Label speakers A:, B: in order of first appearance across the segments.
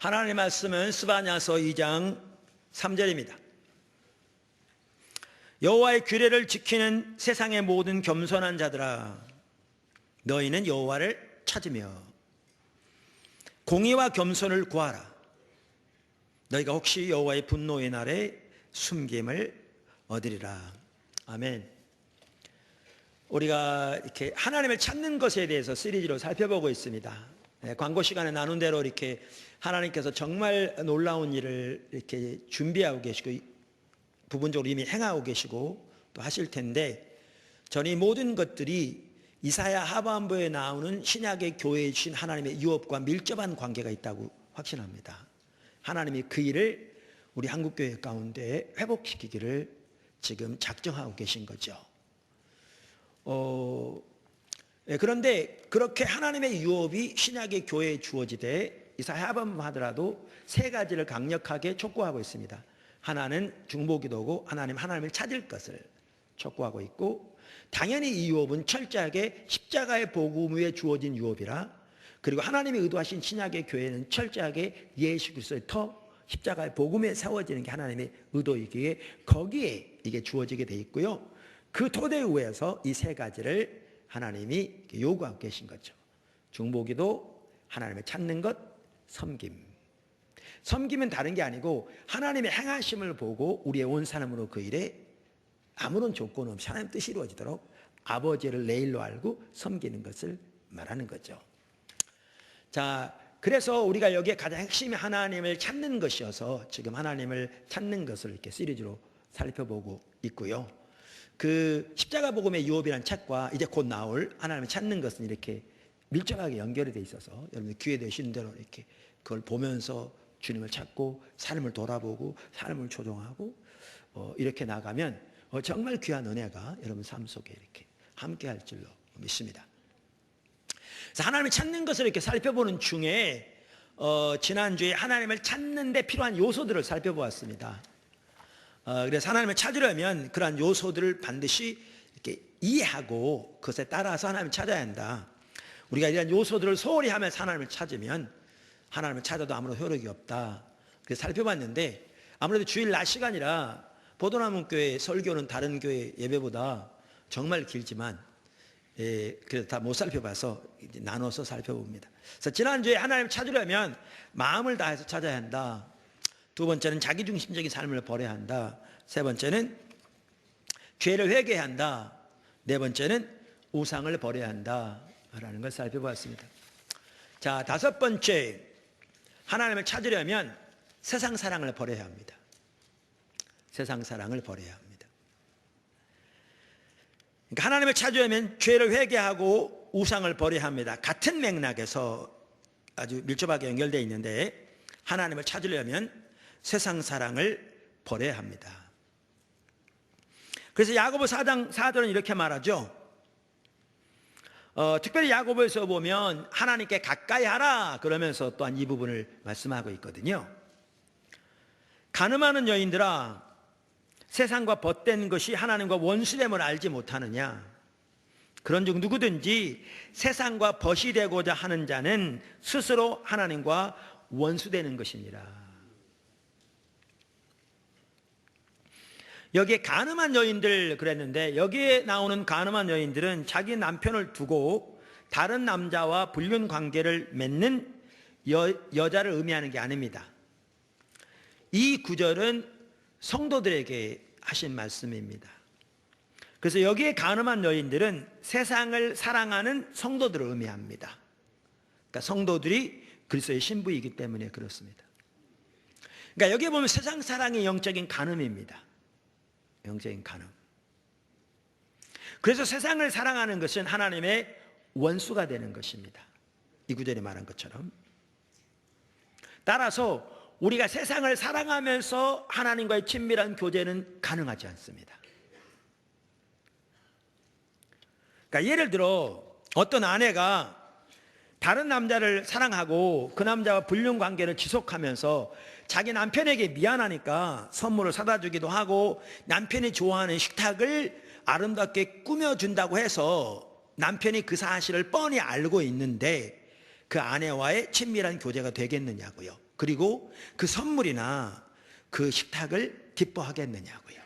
A: 하나님의 말씀은 스바냐서 2장 3절입니다. 여호와의 규례를 지키는 세상의 모든 겸손한 자들아, 너희는 여호와를 찾으며 공의와 겸손을 구하라. 너희가 혹시 여호와의 분노의 날에 숨김을 얻으리라. 아멘. 우리가 이렇게 하나님을 찾는 것에 대해서 시리즈로 살펴보고 있습니다. 광고 시간에 나눈 대로 이렇게 하나님께서 정말 놀라운 일을 이렇게 준비하고 계시고 부분적으로 이미 행하고 계시고 또 하실 텐데, 저는 이 모든 것들이 이사야 하반부에 나오는 신약의 교회에 주신 하나님의 유업과 밀접한 관계가 있다고 확신합니다. 하나님이 그 일을 우리 한국교회 가운데 회복시키기를 지금 작정하고 계신 거죠. 그런데 그렇게 하나님의 유업이 신약의 교회에 주어지되 이사야 하반부 하더라도 세 가지를 강력하게 촉구하고 있습니다. 하나는 중보기도고 하나님을 찾을 것을 촉구하고 있고, 당연히 이 유업은 철저하게 십자가의 복음 위에 주어진 유업이라, 그리고 하나님이 의도하신 신약의 교회는 철저하게 예수 그리스도의 터 십자가의 복음에 세워지는 게 하나님의 의도이기에 거기에 이게 주어지게 돼 있고요. 그 토대 위에서 이 세 가지를 하나님이 요구하고 계신 거죠. 중보기도, 하나님을 찾는 것, 섬김. 섬김은 다른 게 아니고 하나님의 행하심을 보고 우리의 온 사람으로 그 일에 아무런 조건 없이 하나님 뜻이 이루어지도록 아버지를 내 일로 알고 섬기는 것을 말하는 거죠. 자, 그래서 우리가 여기에 가장 핵심이 하나님을 찾는 것이어서 지금 하나님을 찾는 것을 이렇게 시리즈로 살펴보고 있고요. 그 십자가 복음의 유업이라는 책과 이제 곧 나올 하나님을 찾는 것은 이렇게 밀접하게 연결이 돼 있어서 여러분들 기회 되시는 대로 이렇게 그걸 보면서 주님을 찾고 삶을 돌아보고 삶을 조정하고 이렇게 나가면 정말 귀한 은혜가 여러분 삶 속에 이렇게 함께 할 줄로 믿습니다. 그래서 하나님을 찾는 것을 이렇게 살펴보는 중에 지난주에 하나님을 찾는 데 필요한 요소들을 살펴보았습니다. 그래서 하나님을 찾으려면 그러한 요소들을 반드시 이렇게 이해하고 그것에 따라서 하나님을 찾아야 한다. 우리가 이런 요소들을 소홀히 하면서 하나님을 찾으면 하나님을 찾아도 아무런 효력이 없다. 그래서 살펴봤는데, 아무래도 주일 낮 시간이라 보도나무 교회 설교는 다른 교회 예배보다 정말 길지만 그래도 다 못 살펴봐서 이제 나눠서 살펴봅니다. 그래서 지난주에 하나님을 찾으려면 마음을 다해서 찾아야 한다. 두 번째는 자기중심적인 삶을 버려야 한다. 세 번째는 죄를 회개해야 한다. 네 번째는 우상을 버려야 한다 라는 걸 살펴보았습니다. 자, 다섯 번째, 하나님을 찾으려면 세상 사랑을 버려야 합니다. 세상 사랑을 버려야 합니다. 그러니까 하나님을 찾으려면 죄를 회개하고 우상을 버려야 합니다. 같은 맥락에서 아주 밀접하게 연결되어 있는데, 하나님을 찾으려면 세상 사랑을 버려야 합니다. 그래서 야고보 4장 4절은 이렇게 말하죠. 특별히 야고보에서 보면 하나님께 가까이 하라 그러면서 또한 이 부분을 말씀하고 있거든요. 가늠하는 여인들아, 세상과 벗된 것이 하나님과 원수됨을 알지 못하느냐. 그런즉 누구든지 세상과 벗이 되고자 하는 자는 스스로 하나님과 원수되는 것이니라. 여기에 가늠한 여인들 그랬는데, 여기에 나오는 가늠한 여인들은 자기 남편을 두고 다른 남자와 불륜 관계를 맺는 여자를 의미하는 게 아닙니다. 이 구절은 성도들에게 하신 말씀입니다. 그래서 여기에 가늠한 여인들은 세상을 사랑하는 성도들을 의미합니다. 그러니까 성도들이 그리스도의 신부이기 때문에 그렇습니다. 그러니까 여기에 보면 세상 사랑의 영적인 간음입니다. 영적인 간음. 그래서 세상을 사랑하는 것은 하나님의 원수가 되는 것입니다. 이 구절에 말한 것처럼. 따라서 우리가 세상을 사랑하면서 하나님과의 친밀한 교제는 가능하지 않습니다. 그러니까 예를 들어 어떤 아내가 다른 남자를 사랑하고 그 남자와 불륜 관계를 지속하면서 자기 남편에게 미안하니까 선물을 사다 주기도 하고 남편이 좋아하는 식탁을 아름답게 꾸며준다고 해서 남편이 그 사실을 뻔히 알고 있는데 그 아내와의 친밀한 교제가 되겠느냐고요. 그리고 그 선물이나 그 식탁을 기뻐하겠느냐고요.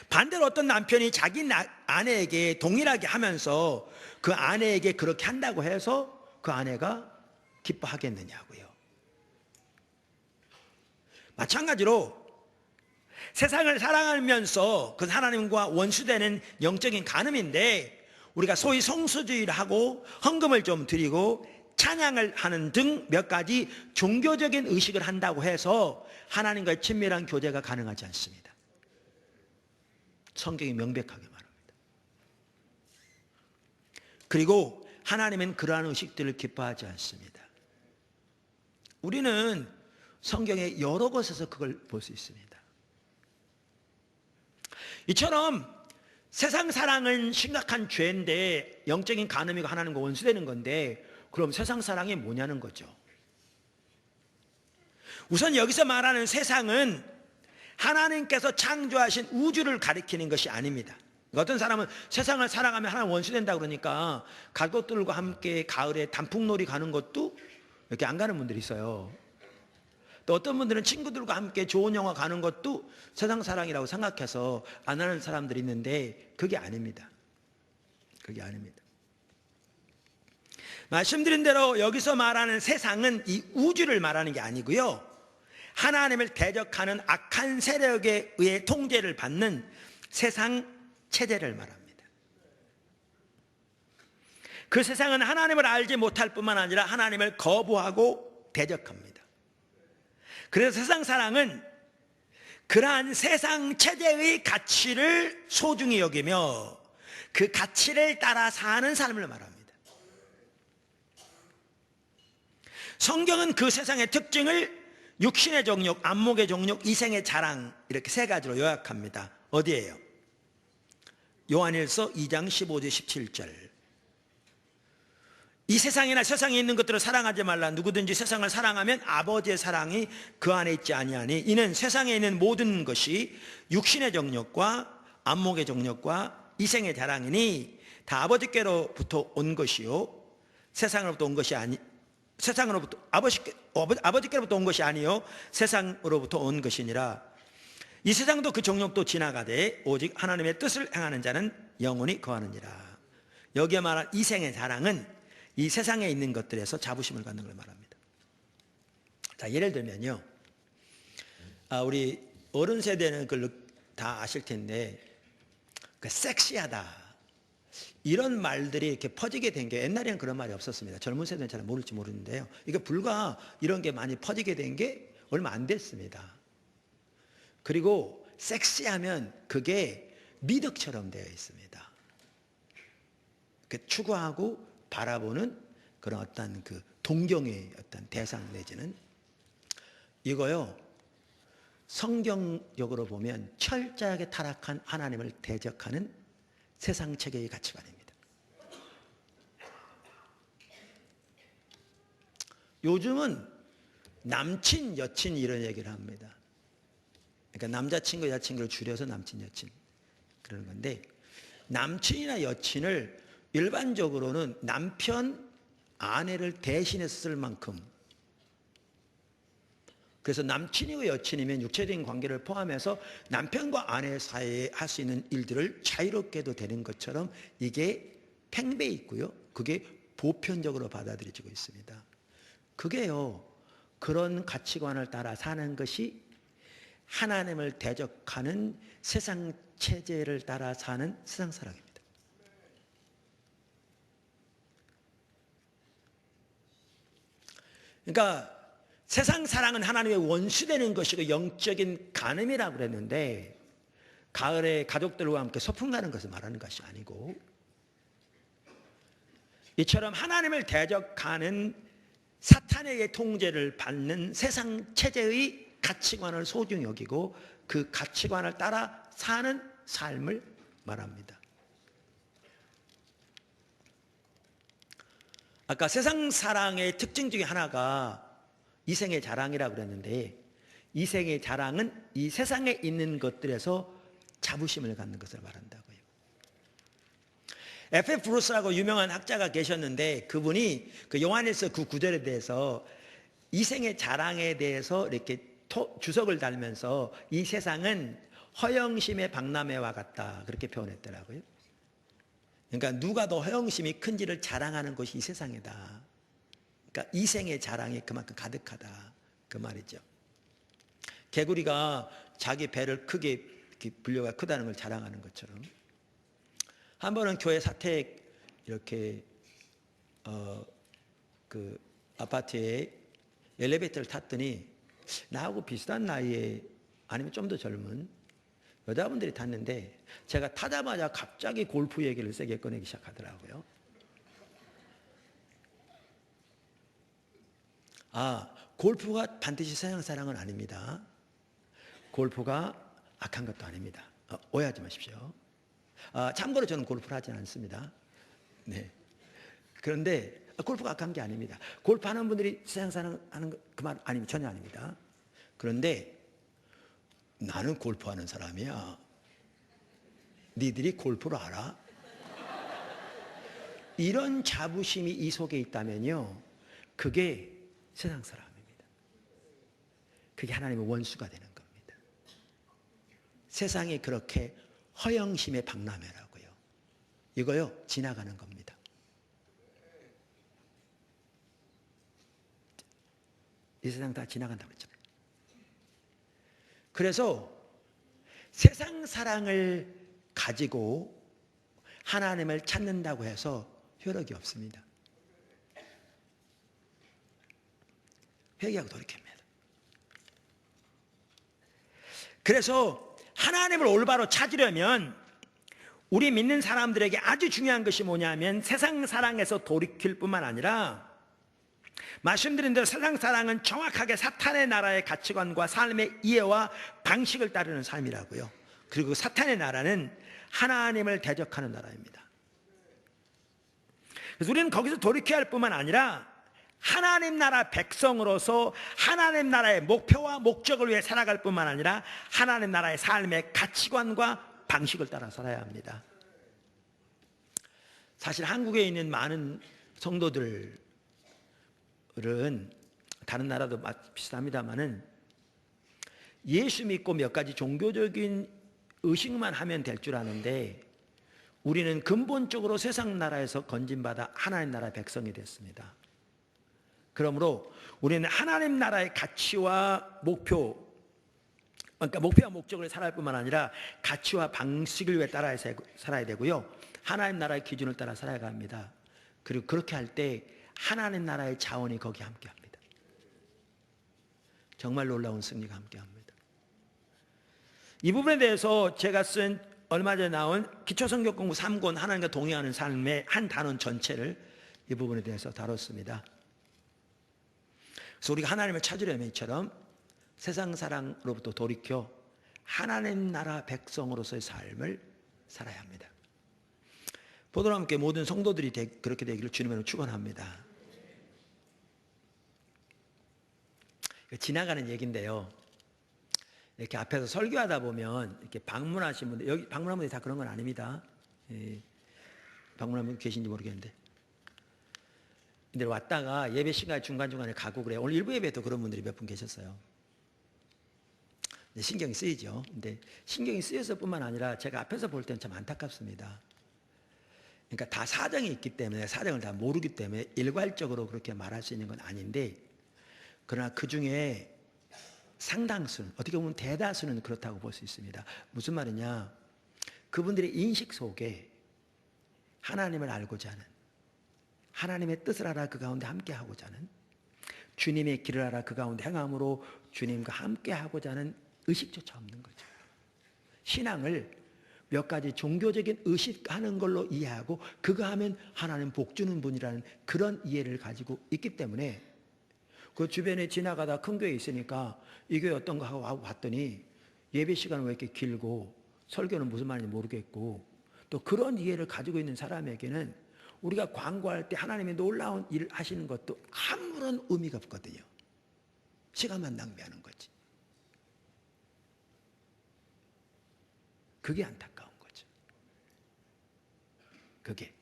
A: 반대로 어떤 남편이 자기 아내에게 동일하게 하면서 그 아내에게 그렇게 한다고 해서 그 아내가 기뻐하겠느냐고요. 마찬가지로 세상을 사랑하면서 그 하나님과 원수되는 영적인 간음인데, 우리가 소위 성수주의를 하고 헌금을 좀 드리고 찬양을 하는 등 몇 가지 종교적인 의식을 한다고 해서 하나님과의 친밀한 교제가 가능하지 않습니다. 성경이 명백하게 말합니다. 그리고 하나님은 그러한 의식들을 기뻐하지 않습니다. 우리는 성경의 여러 곳에서 그걸 볼 수 있습니다. 이처럼 세상 사랑은 심각한 죄인데 영적인 간음이고 하나님과 원수되는 건데, 그럼 세상 사랑이 뭐냐는 거죠. 우선 여기서 말하는 세상은 하나님께서 창조하신 우주를 가리키는 것이 아닙니다. 어떤 사람은 세상을 사랑하면 하나님 원수된다 그러니까 가족들과 함께 가을에 단풍놀이 가는 것도 이렇게 안 가는 분들이 있어요. 또 어떤 분들은 친구들과 함께 좋은 영화 가는 것도 세상 사랑이라고 생각해서 안 하는 사람들이 있는데, 그게 아닙니다. 그게 아닙니다. 말씀드린 대로 여기서 말하는 세상은 이 우주를 말하는 게 아니고요, 하나님을 대적하는 악한 세력에 의해 통제를 받는 세상 체제를 말합니다. 그 세상은 하나님을 알지 못할 뿐만 아니라 하나님을 거부하고 대적합니다. 그래서 세상 사랑은 그러한 세상 체제의 가치를 소중히 여기며 그 가치를 따라 사는 삶을 말합니다. 성경은 그 세상의 특징을 육신의 정욕, 안목의 정욕, 이생의 자랑, 이렇게 세 가지로 요약합니다. 어디예요? 요한일서 2장 15절 17절. 이 세상이나 세상에 있는 것들을 사랑하지 말라. 누구든지 세상을 사랑하면 아버지의 사랑이 그 안에 있지 아니하니, 이는 세상에 있는 모든 것이 육신의 정욕과 안목의 정욕과 이생의 자랑이니 다 아버지께로부터 온 것이요 세상으로부터 온 것이 아니 세상으로부터 아버지께로부터 온 것이 아니요 세상으로부터 온 것이니라. 이 세상도 그 정욕도 지나가되 오직 하나님의 뜻을 행하는 자는 영원히 거하느니라. 여기에 말한 이생의 자랑은 이 세상에 있는 것들에서 자부심을 갖는 걸 말합니다. 자, 예를 들면요, 우리 어른 세대는 그걸 다 아실 텐데, 그 섹시하다 이런 말들이 이렇게 퍼지게 된 게, 옛날에는 그런 말이 없었습니다. 젊은 세대는 잘 모를지 모르는데요, 이게 불과 이런 게 많이 퍼지게 된 게 얼마 안 됐습니다. 그리고 섹시하면 그게 미덕처럼 되어 있습니다. 추구하고 바라보는 그런 어떤 그 동경의 어떤 대상 내지는, 이거요 성경적으로 보면 철저하게 타락한 하나님을 대적하는 세상 체계의 가치관입니다. 요즘은 남친, 여친 이런 얘기를 합니다. 그러니까 남자친구, 여자친구를 줄여서 남친, 여친 그러는 건데, 남친이나 여친을 일반적으로는 남편, 아내를 대신해서 쓸 만큼, 그래서 남친이고 여친이면 육체적인 관계를 포함해서 남편과 아내 사이에 할 수 있는 일들을 자유롭게 해도 되는 것처럼 이게 팽배해 있고요, 그게 보편적으로 받아들여지고 있습니다. 그게요, 그런 가치관을 따라 사는 것이 하나님을 대적하는 세상 체제를 따라 사는 세상 사랑입니다. 그러니까 세상 사랑은 하나님의 원수되는 것이고 영적인 간음이라고 그랬는데, 가을에 가족들과 함께 소풍 가는 것을 말하는 것이 아니고, 이처럼 하나님을 대적하는 사탄에게 통제를 받는 세상 체제의 가치관을 소중히 여기고 그 가치관을 따라 사는 삶을 말합니다. 아까 세상 사랑의 특징 중에 하나가 이생의 자랑이라고 그랬는데, 이생의 자랑은 이 세상에 있는 것들에서 자부심을 갖는 것을 말한다고요. F.F. 브루스라고 유명한 학자가 계셨는데, 그분이 그 요한일서 그 구절에 대해서 이생의 자랑에 대해서 이렇게 주석을 달면서 이 세상은 허영심의 박람회와 같다, 그렇게 표현했더라고요. 그러니까 누가 더 허영심이 큰지를 자랑하는 것이 이 세상이다. 그러니까 이생의 자랑이 그만큼 가득하다, 그 말이죠. 개구리가 자기 배를 크게, 분류가 크다는 걸 자랑하는 것처럼, 한 번은 교회 사택 이렇게 그 아파트에 엘리베이터를 탔더니 나하고 비슷한 나이에, 아니면 좀 더 젊은 여자분들이 탔는데, 제가 타자마자 갑자기 골프 얘기를 세게 꺼내기 시작하더라고요. 골프가 반드시 세상 사랑은 아닙니다. 골프가 악한 것도 아닙니다. 오해하지 마십시오. 참고로 저는 골프를 하지 않습니다. 네. 그런데 골프가 악한 게 아닙니다. 골프하는 분들이 세상 사랑하는 그 말 아닙니다. 전혀 아닙니다. 그런데 나는 골프하는 사람이야, 니들이 골프를 알아? 이런 자부심이 이 속에 있다면요, 그게 세상 사람입니다. 그게 하나님의 원수가 되는 겁니다. 세상이 그렇게 허영심의 박람회라고요. 이거요, 지나가는 겁니다. 이 세상 다 지나간다고 했잖아요. 그래서 세상 사랑을 가지고 하나님을 찾는다고 해서 효력이 없습니다. 회개하고 돌이킵니다. 그래서 하나님을 올바로 찾으려면 우리 믿는 사람들에게 아주 중요한 것이 뭐냐면, 세상 사랑에서 돌이킬 뿐만 아니라, 말씀드린 대로 세상 사랑은 정확하게 사탄의 나라의 가치관과 삶의 이해와 방식을 따르는 삶이라고요. 그리고 사탄의 나라는 하나님을 대적하는 나라입니다. 그래서 우리는 거기서 돌이켜야 할 뿐만 아니라 하나님 나라 백성으로서 하나님 나라의 목표와 목적을 위해 살아갈 뿐만 아니라 하나님 나라의 삶의 가치관과 방식을 따라 살아야 합니다. 사실 한국에 있는 많은 성도들은, 다른 나라도 비슷합니다만은, 예수 믿고 몇 가지 종교적인 의식만 하면 될 줄 아는데, 우리는 근본적으로 세상 나라에서 건진받아 하나님 나라의 백성이 됐습니다. 그러므로 우리는 하나님 나라의 가치와 목표, 그러니까 목표와 목적을 살아갈 뿐만 아니라 가치와 방식을 위해 따라 살아야 되고요, 하나님 나라의 기준을 따라 살아야 합니다. 그리고 그렇게 할 때 하나님 나라의 자원이 거기 함께합니다. 정말 놀라운 승리가 함께합니다. 이 부분에 대해서 제가 쓴 얼마 전에 나온 기초성경 공부 3권 하나님과 동행하는 삶의 한 단원 전체를 이 부분에 대해서 다뤘습니다. 그래서 우리가 하나님을 찾으려면 이처럼 세상 사랑으로부터 돌이켜 하나님 나라 백성으로서의 삶을 살아야 합니다. 보도와 함께 모든 성도들이 그렇게 되기를 주님으로 축원합니다. 지나가는 얘기인데요, 이렇게 앞에서 설교하다 보면 이렇게 방문하신 분들, 여기 방문한 분들이 다 그런 건 아닙니다. 방문한 분 계신지 모르겠는데, 근데 왔다가 예배 시간 중간중간에 가고 그래요. 오늘 일부 예배에도 그런 분들이 몇 분 계셨어요. 신경이 쓰이죠. 근데 신경이 쓰여서 뿐만 아니라 제가 앞에서 볼 때는 참 안타깝습니다. 그러니까 다 사정이 있기 때문에, 사정을 다 모르기 때문에 일괄적으로 그렇게 말할 수 있는 건 아닌데, 그러나 그 중에 상당수는, 어떻게 보면 대다수는 그렇다고 볼 수 있습니다. 무슨 말이냐, 그분들의 인식 속에 하나님을 알고자 하는, 하나님의 뜻을 알아 그 가운데 함께하고자 하는, 주님의 길을 알아 그 가운데 행함으로 주님과 함께하고자 하는 의식조차 없는 거죠. 신앙을 몇 가지 종교적인 의식하는 걸로 이해하고, 그거 하면 하나님 복 주는 분이라는 그런 이해를 가지고 있기 때문에, 그 주변에 지나가다 큰 교회 있으니까 이 교회 어떤가 하고 봤더니 예배 시간은 왜 이렇게 길고 설교는 무슨 말인지 모르겠고, 또 그런 이해를 가지고 있는 사람에게는 우리가 광고할 때 하나님의 놀라운 일을 하시는 것도 아무런 의미가 없거든요. 시간만 낭비하는 거지. 그게 안타까운 거죠. 그게.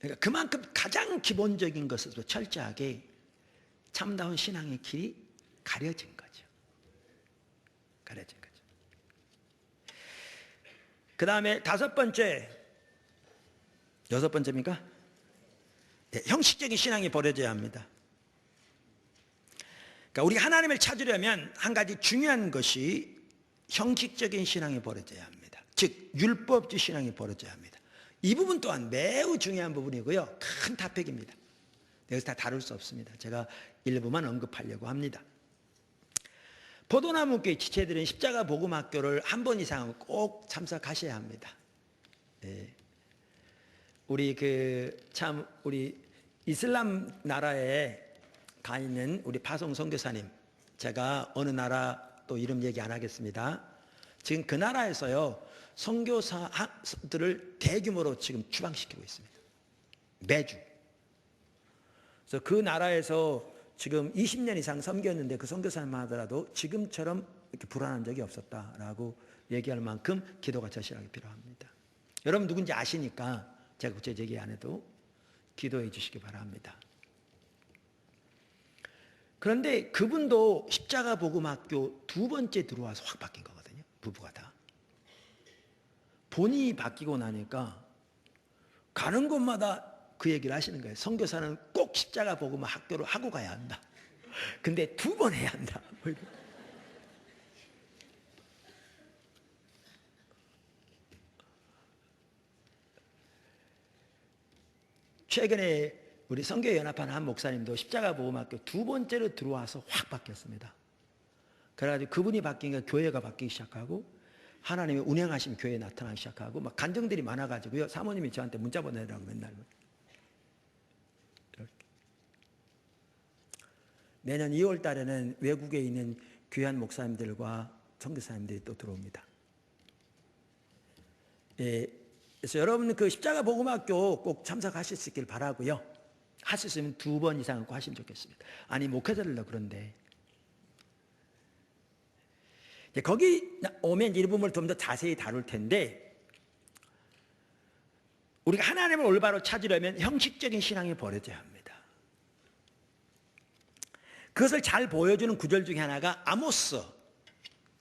A: 그러니까 그만큼 가장 기본적인 것으로 철저하게 참다운 신앙의 길이 가려진 거죠. 가려진 거죠. 그 다음에 다섯 번째, 여섯 번째입니까? 네, 형식적인 신앙이 버려져야 합니다. 그러니까 우리 하나님을 찾으려면 한 가지 중요한 것이 형식적인 신앙이 버려져야 합니다. 즉 율법주의 신앙이 버려져야 합니다. 이 부분 또한 매우 중요한 부분이고요. 큰 타격입니다. 여기서 다 다룰 수 없습니다. 제가 일부만 언급하려고 합니다. 포도나무교회 지체들은 십자가 복음학교를 한 번 이상은 꼭 참석하셔야 합니다. 네. 우리 우리 이슬람 나라에 가 있는 우리 파송 선교사님, 제가 어느 나라 또 이름 얘기 안 하겠습니다. 지금 그 나라에서요 선교사들을 대규모로 지금 추방시키고 있습니다. 매주. 그래서 그 나라에서 지금 20년 이상 섬겼는데 그 선교사님 하더라도 지금처럼 이렇게 불안한 적이 없었다라고 얘기할 만큼 기도가 절실하게 필요합니다. 여러분 누군지 아시니까 제가 구체 얘기 안 해도 기도해 주시기 바랍니다. 그런데 그분도 십자가 복음학교 두 번째 들어와서 확 바뀐 거거든요. 부부가 다. 본인이 바뀌고 나니까 가는 곳마다 그 얘기를 하시는 거예요. 선교사는 꼭 십자가 복음학교를 하고 가야 한다. 근데 두 번 해야 한다. 최근에 우리 선교연합한 한 목사님도 십자가 복음학교 두 번째로 들어와서 확 바뀌었습니다. 그래가지고 그분이 바뀌니까 교회가 바뀌기 시작하고 하나님이 운행하신 교회에 나타나기 시작하고 막 간증들이 많아가지고요. 사모님이 저한테 문자 보내라고 맨날. 이렇게. 내년 2월 달에는 외국에 있는 귀한 목사님들과 선교사님들이 또 들어옵니다. 예, 그래서 여러분 그 십자가 복음학교 꼭 참석하실 수 있길 바라고요. 하실 수 있으면 두 번 이상은 꼭 하시면 좋겠습니다. 아니 목회자들도 그런데 거기 오면 이 부분을 좀 더 자세히 다룰 텐데, 우리가 하나님을 올바로 찾으려면 형식적인 신앙이 버려져야 합니다. 그것을 잘 보여주는 구절 중에 하나가 아모스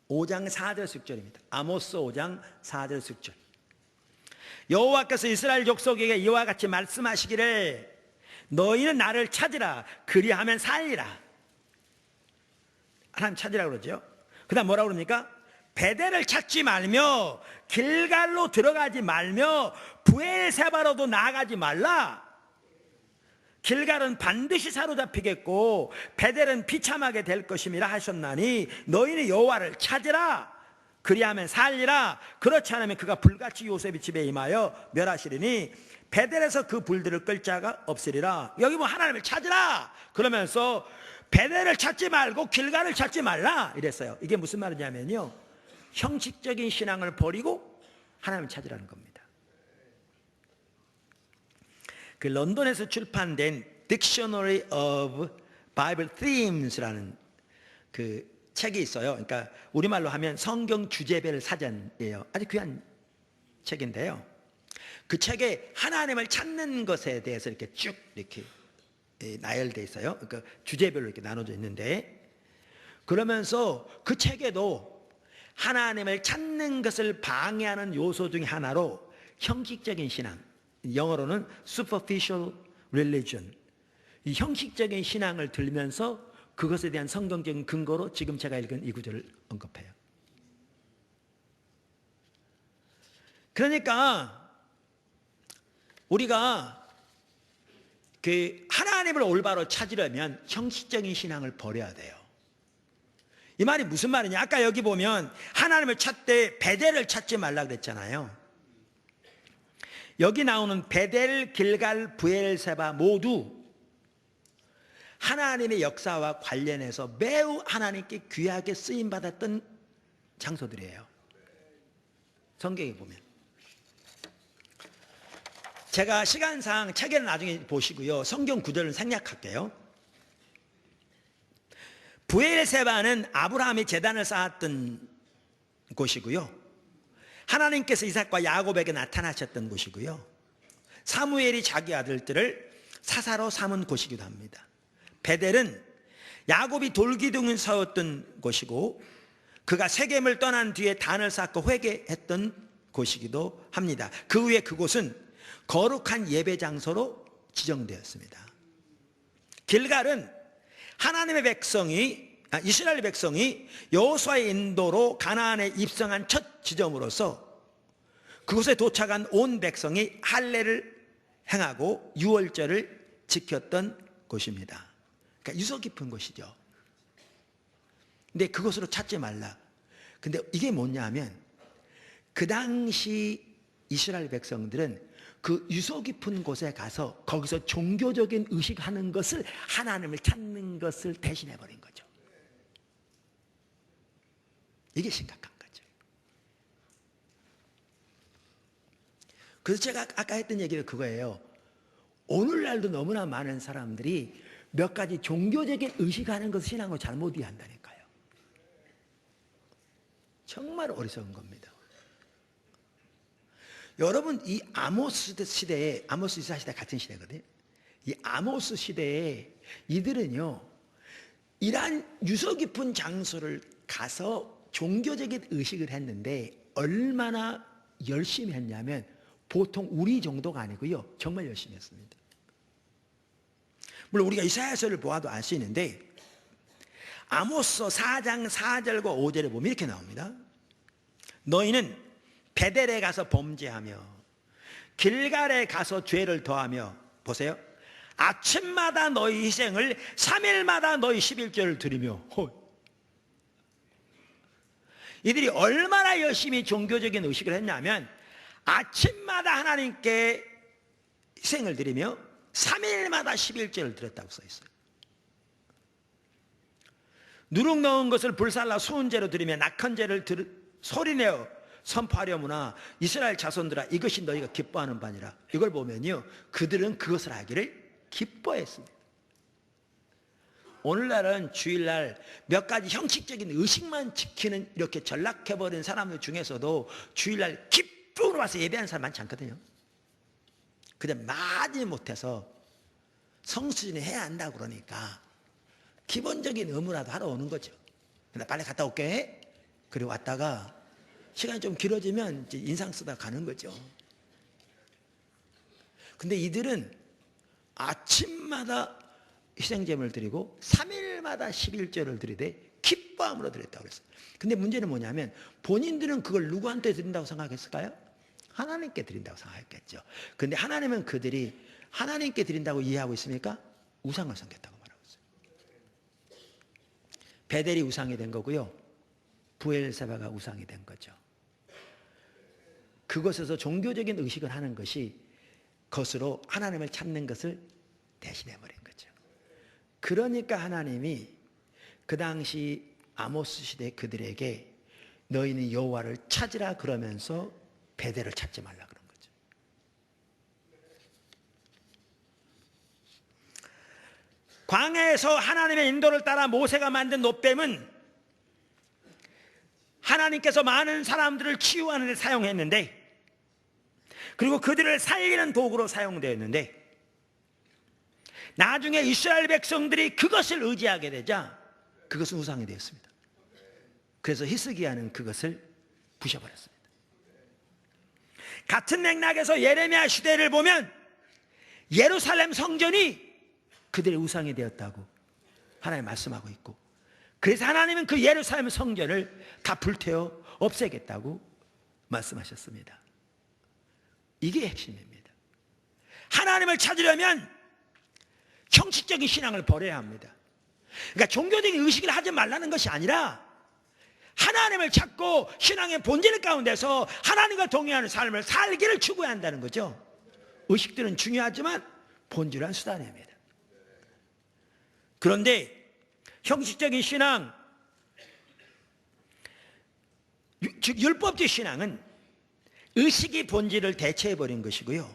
A: 5장 4절 6절입니다. 아모스 5장 4절 6절. 여호와께서 이스라엘 족속에게 이와 같이 말씀하시기를 너희는 나를 찾으라 그리하면 살리라. 하나님 찾으라 그러죠. 그 다음 뭐라고 그럽니까? 베델을 찾지 말며 길갈로 들어가지 말며 브엘세바로도 나아가지 말라. 길갈은 반드시 사로잡히겠고 베델은 비참하게 될 것임이라 하셨나니 너희는 여호와를 찾으라 그리하면 살리라. 그렇지 않으면 그가 불같이 요셉의 집에 임하여 멸하시리니 베델에서 그 불들을 끌 자가 없으리라. 여기 뭐 하나님을 찾으라 그러면서 베델을 찾지 말고 길갈을 찾지 말라 이랬어요. 이게 무슨 말이냐면요, 형식적인 신앙을 버리고 하나님을 찾으라는 겁니다. 그 런던에서 출판된 Dictionary of Bible Themes라는 그 책이 있어요. 그러니까 우리말로 하면 성경 주제별 사전이에요. 아주 귀한 책인데요. 그 책에 하나님을 찾는 것에 대해서 이렇게 쭉 이렇게 나열되어 있어요. 그러니까 주제별로 이렇게 나눠져 있는데, 그러면서 그 책에도 하나님을 찾는 것을 방해하는 요소 중에 하나로 형식적인 신앙, 영어로는 superficial religion, 이 형식적인 신앙을 들면서 그것에 대한 성경적인 근거로 지금 제가 읽은 이 구절을 언급해요. 그러니까 우리가 그 하나님을 올바로 찾으려면 형식적인 신앙을 버려야 돼요. 이 말이 무슨 말이냐? 아까 여기 보면 하나님을 찾되 베델을 찾지 말라 그랬잖아요. 여기 나오는 베델, 길갈, 브엘세바 모두 하나님의 역사와 관련해서 매우 하나님께 귀하게 쓰임받았던 장소들이에요. 성경에 보면. 제가 시간상 책에는 나중에 보시고요, 성경 구절을 생략할게요. 브엘세바는 아브라함이 제단을 쌓았던 곳이고요, 하나님께서 이삭과 야곱에게 나타나셨던 곳이고요, 사무엘이 자기 아들들을 사사로 삼은 곳이기도 합니다. 베델은 야곱이 돌기둥을 세웠던 곳이고 그가 세겜을 떠난 뒤에 단을 쌓고 회개했던 곳이기도 합니다. 그 후에 그곳은 거룩한 예배 장소로 지정되었습니다. 길갈은 하나님의 백성이 이스라엘 백성이 여호수아의 인도로 가나안에 입성한 첫 지점으로서 그곳에 도착한 온 백성이 할례를 행하고 유월절을 지켰던 곳입니다. 그러니까 유서 깊은 곳이죠. 근데 그곳으로 찾지 말라. 근데 이게 뭐냐 하면 그 당시 이스라엘 백성들은 그 유서 깊은 곳에 가서 거기서 종교적인 의식하는 것을 하나님을 찾는 것을 대신해 버린 거죠. 이게 심각한 거죠. 그래서 제가 아까 했던 얘기는 그거예요. 오늘날도 너무나 많은 사람들이 몇 가지 종교적인 의식하는 것을 신앙으로 잘못 이해한다니까요. 정말 어리석은 겁니다. 여러분, 이 아모스 시대에, 아모스 이사 시대 같은 시대거든요. 이 아모스 시대에 이들은요, 이러한 유서 깊은 장소를 가서 종교적인 의식을 했는데 얼마나 열심히 했냐면 보통 우리 정도가 아니고요, 정말 열심히 했습니다. 물론 우리가 이사야서를 보아도 알 수 있는데 아모스 4장 4절과 5절에 보면 이렇게 나옵니다. 너희는 베델에 가서 범죄하며 길갈에 가서 죄를 더하며, 보세요, 아침마다 너희 희생을 3일마다 너희 11조를 드리며. 이들이 얼마나 열심히 종교적인 의식을 했냐면 아침마다 하나님께 희생을 드리며 3일마다 11조를 드렸다고 써 있어요. 누룩 넣은 것을 불살라 수은제로 드리며 낙헌제를 소리내어 선포하려무나 이스라엘 자손들아 이것이 너희가 기뻐하는 바니라. 이걸 보면요, 그들은 그것을 하기를 기뻐했습니다. 오늘날은 주일날 몇 가지 형식적인 의식만 지키는 이렇게 전락해버린 사람들 중에서도 주일날 기쁨으로 와서 예배하는 사람 많지 않거든요. 그냥 많이 못해서 성수진이 해야 한다고 그러니까 기본적인 의무라도 하러 오는 거죠. 나 빨리 갔다 올게. 그리고 왔다가 시간이 좀 길어지면 이제 인상 쓰다 가는 거죠. 근데 이들은 아침마다 희생제물을 드리고 3일마다 11조를 드리되 기뻐함으로 드렸다고 그랬어요. 근데 문제는 뭐냐면 본인들은 그걸 누구한테 드린다고 생각했을까요? 하나님께 드린다고 생각했겠죠. 근데 하나님은 그들이 하나님께 드린다고 이해하고 있습니까? 우상을 섬겼다고 말하고 있어요. 베델이 우상이 된 거고요, 브엘세바가 우상이 된 거죠. 그것에서 종교적인 의식을 하는 것이 것으로 하나님을 찾는 것을 대신해버린 거죠. 그러니까 하나님이 그 당시 아모스 시대 그들에게 너희는 여호와를 찾으라 그러면서 베델을 찾지 말라 그런 거죠. 광야에서 하나님의 인도를 따라 모세가 만든 놋뱀은 하나님께서 많은 사람들을 치유하는 데 사용했는데, 그리고 그들을 살리는 도구로 사용되었는데, 나중에 이스라엘 백성들이 그것을 의지하게 되자 그것은 우상이 되었습니다. 그래서 히스기야는 그것을 부셔버렸습니다. 같은 맥락에서 예레미야 시대를 보면 예루살렘 성전이 그들의 우상이 되었다고 하나님 말씀하고 있고, 그래서 하나님은 그 예루살렘 성전을 다 불태워 없애겠다고 말씀하셨습니다. 이게 핵심입니다. 하나님을 찾으려면 형식적인 신앙을 버려야 합니다. 그러니까 종교적인 의식을 하지 말라는 것이 아니라 하나님을 찾고 신앙의 본질 가운데서 하나님과 동행하는 삶을 살기를 추구해야 한다는 거죠. 의식들은 중요하지만 본질은 수단입니다. 그런데 형식적인 신앙, 즉 율법적 신앙은 의식이 본질을 대체해버린 것이고요,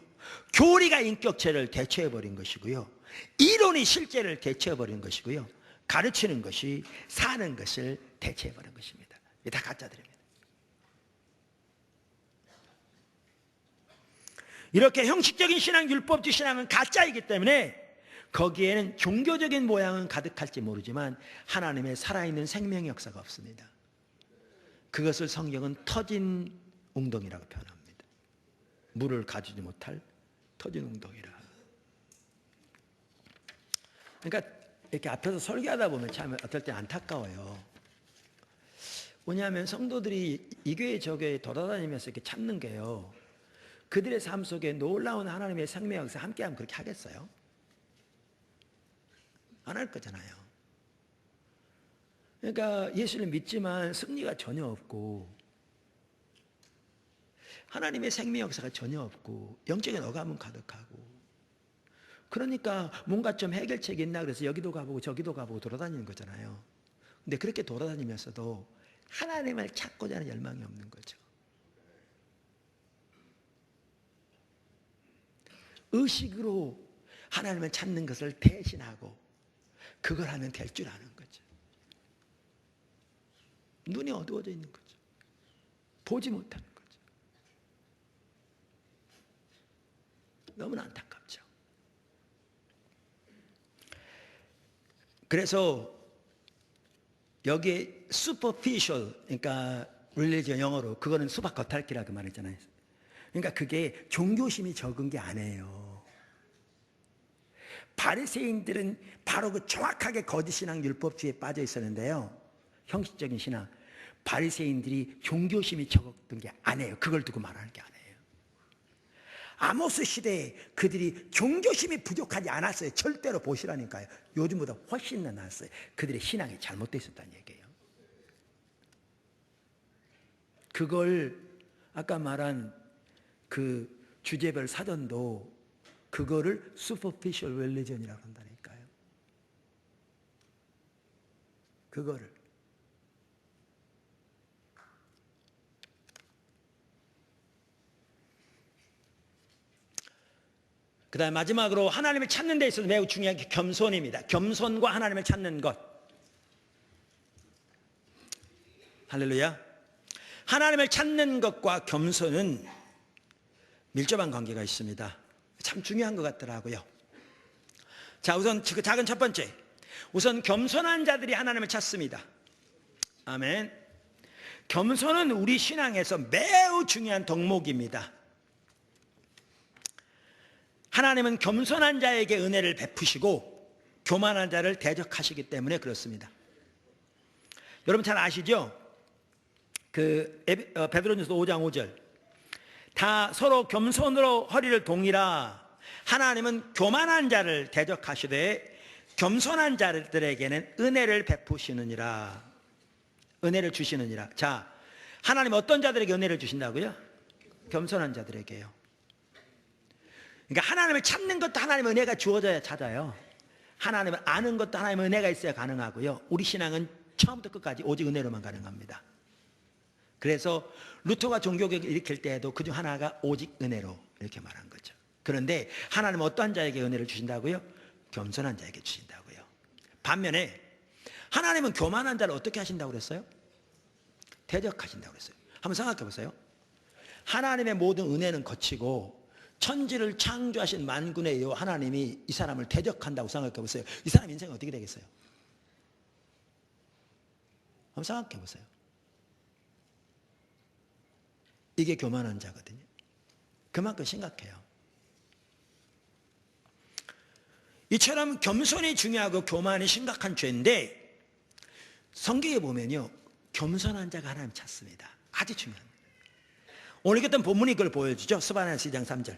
A: 교리가 인격체를 대체해버린 것이고요, 이론이 실제를 대체해버린 것이고요, 가르치는 것이 사는 것을 대체해버린 것입니다. 이게 다 가짜들입니다. 이렇게 형식적인 신앙, 율법주의 신앙은 가짜이기 때문에 거기에는 종교적인 모양은 가득할지 모르지만 하나님의 살아있는 생명의 역사가 없습니다. 그것을 성경은 터진 웅덩이라고 표현합니다. 물을 가두지 못할 터진 웅덩이라. 그러니까 이렇게 앞에서 설교하다 보면 참 어떨 때 안타까워요. 왜냐하면 성도들이 이 교회 저 교회 돌아다니면서 이렇게 찾는 게요, 그들의 삶 속에 놀라운 하나님의 생명 역사 함께하면 그렇게 하겠어요? 안 할 거잖아요. 그러니까 예수를 믿지만 승리가 전혀 없고 하나님의 생명 역사가 전혀 없고 영적인 어감은 가득하고, 그러니까 뭔가 좀 해결책이 있나 그래서 여기도 가보고 저기도 가보고 돌아다니는 거잖아요. 근데 그렇게 돌아다니면서도 하나님을 찾고자 하는 열망이 없는 거죠. 의식으로 하나님을 찾는 것을 대신하고 그걸 하면 될 줄 아는 거죠. 눈이 어두워져 있는 거죠. 보지 못하는 거죠. 너무나 안타깝죠. 그래서 여기에 superficial, 그러니까 religion 영어로 그거는 수박 겉핥기라고 말했잖아요. 그러니까 그게 종교심이 적은 게 아니에요. 바리새인들은 바로 그 정확하게 거짓 신앙 율법주의에 빠져 있었는데요, 형식적인 신앙, 바리새인들이 종교심이 적었던 게 아니에요. 그걸 두고 말하는 게 아니에요. 아모스 시대에 그들이 종교심이 부족하지 않았어요. 절대로 보시라니까요. 요즘보다 훨씬 더 나았어요. 그들의 신앙이 잘못되어 있었다는 얘기예요. 그걸 아까 말한 그 주제별 사전도 그거를 superficial religion이라고 한다니까요. 그거를. 그 다음에 마지막으로 하나님을 찾는 데 있어서 매우 중요한 게 겸손입니다. 겸손과 하나님을 찾는 것. 할렐루야. 하나님을 찾는 것과 겸손은 밀접한 관계가 있습니다. 참 중요한 것 같더라고요. 자, 우선 그 작은 첫 번째, 우선 겸손한 자들이 하나님을 찾습니다. 아멘. 겸손은 우리 신앙에서 매우 중요한 덕목입니다. 하나님은 겸손한 자에게 은혜를 베푸시고 교만한 자를 대적하시기 때문에 그렇습니다. 여러분 잘 아시죠? 베드로전서 5장 5절, 다 서로 겸손으로 허리를 동이라. 하나님은 교만한 자를 대적하시되 겸손한 자들에게는 은혜를 베푸시느니라. 은혜를 주시느니라. 자, 하나님 어떤 자들에게 은혜를 주신다고요? 겸손한 자들에게요. 그러니까 하나님을 찾는 것도 하나님의 은혜가 주어져야 찾아요. 하나님을 아는 것도 하나님의 은혜가 있어야 가능하고요. 우리 신앙은 처음부터 끝까지 오직 은혜로만 가능합니다. 그래서 루터가 종교개혁을 일으킬 때에도 그중 하나가 오직 은혜로 이렇게 말한 거죠. 그런데 하나님은 어떠한 자에게 은혜를 주신다고요? 겸손한 자에게 주신다고요. 반면에 하나님은 교만한 자를 어떻게 하신다고 그랬어요? 대적하신다고 그랬어요. 한번 생각해 보세요. 하나님의 모든 은혜는 거치고 천지를 창조하신 만군의 여호와 하나님이 이 사람을 대적한다고 생각해 보세요. 이 사람 인생이 어떻게 되겠어요? 한번 생각해 보세요. 이게 교만한 자거든요. 그만큼 심각해요. 이처럼 겸손이 중요하고 교만이 심각한 죄인데 성경에 보면요, 겸손한 자가 하나님 찾습니다. 아주 중요합니다. 오늘 읽었던 본문이 그걸 보여주죠. 스바냐서 2장 3절.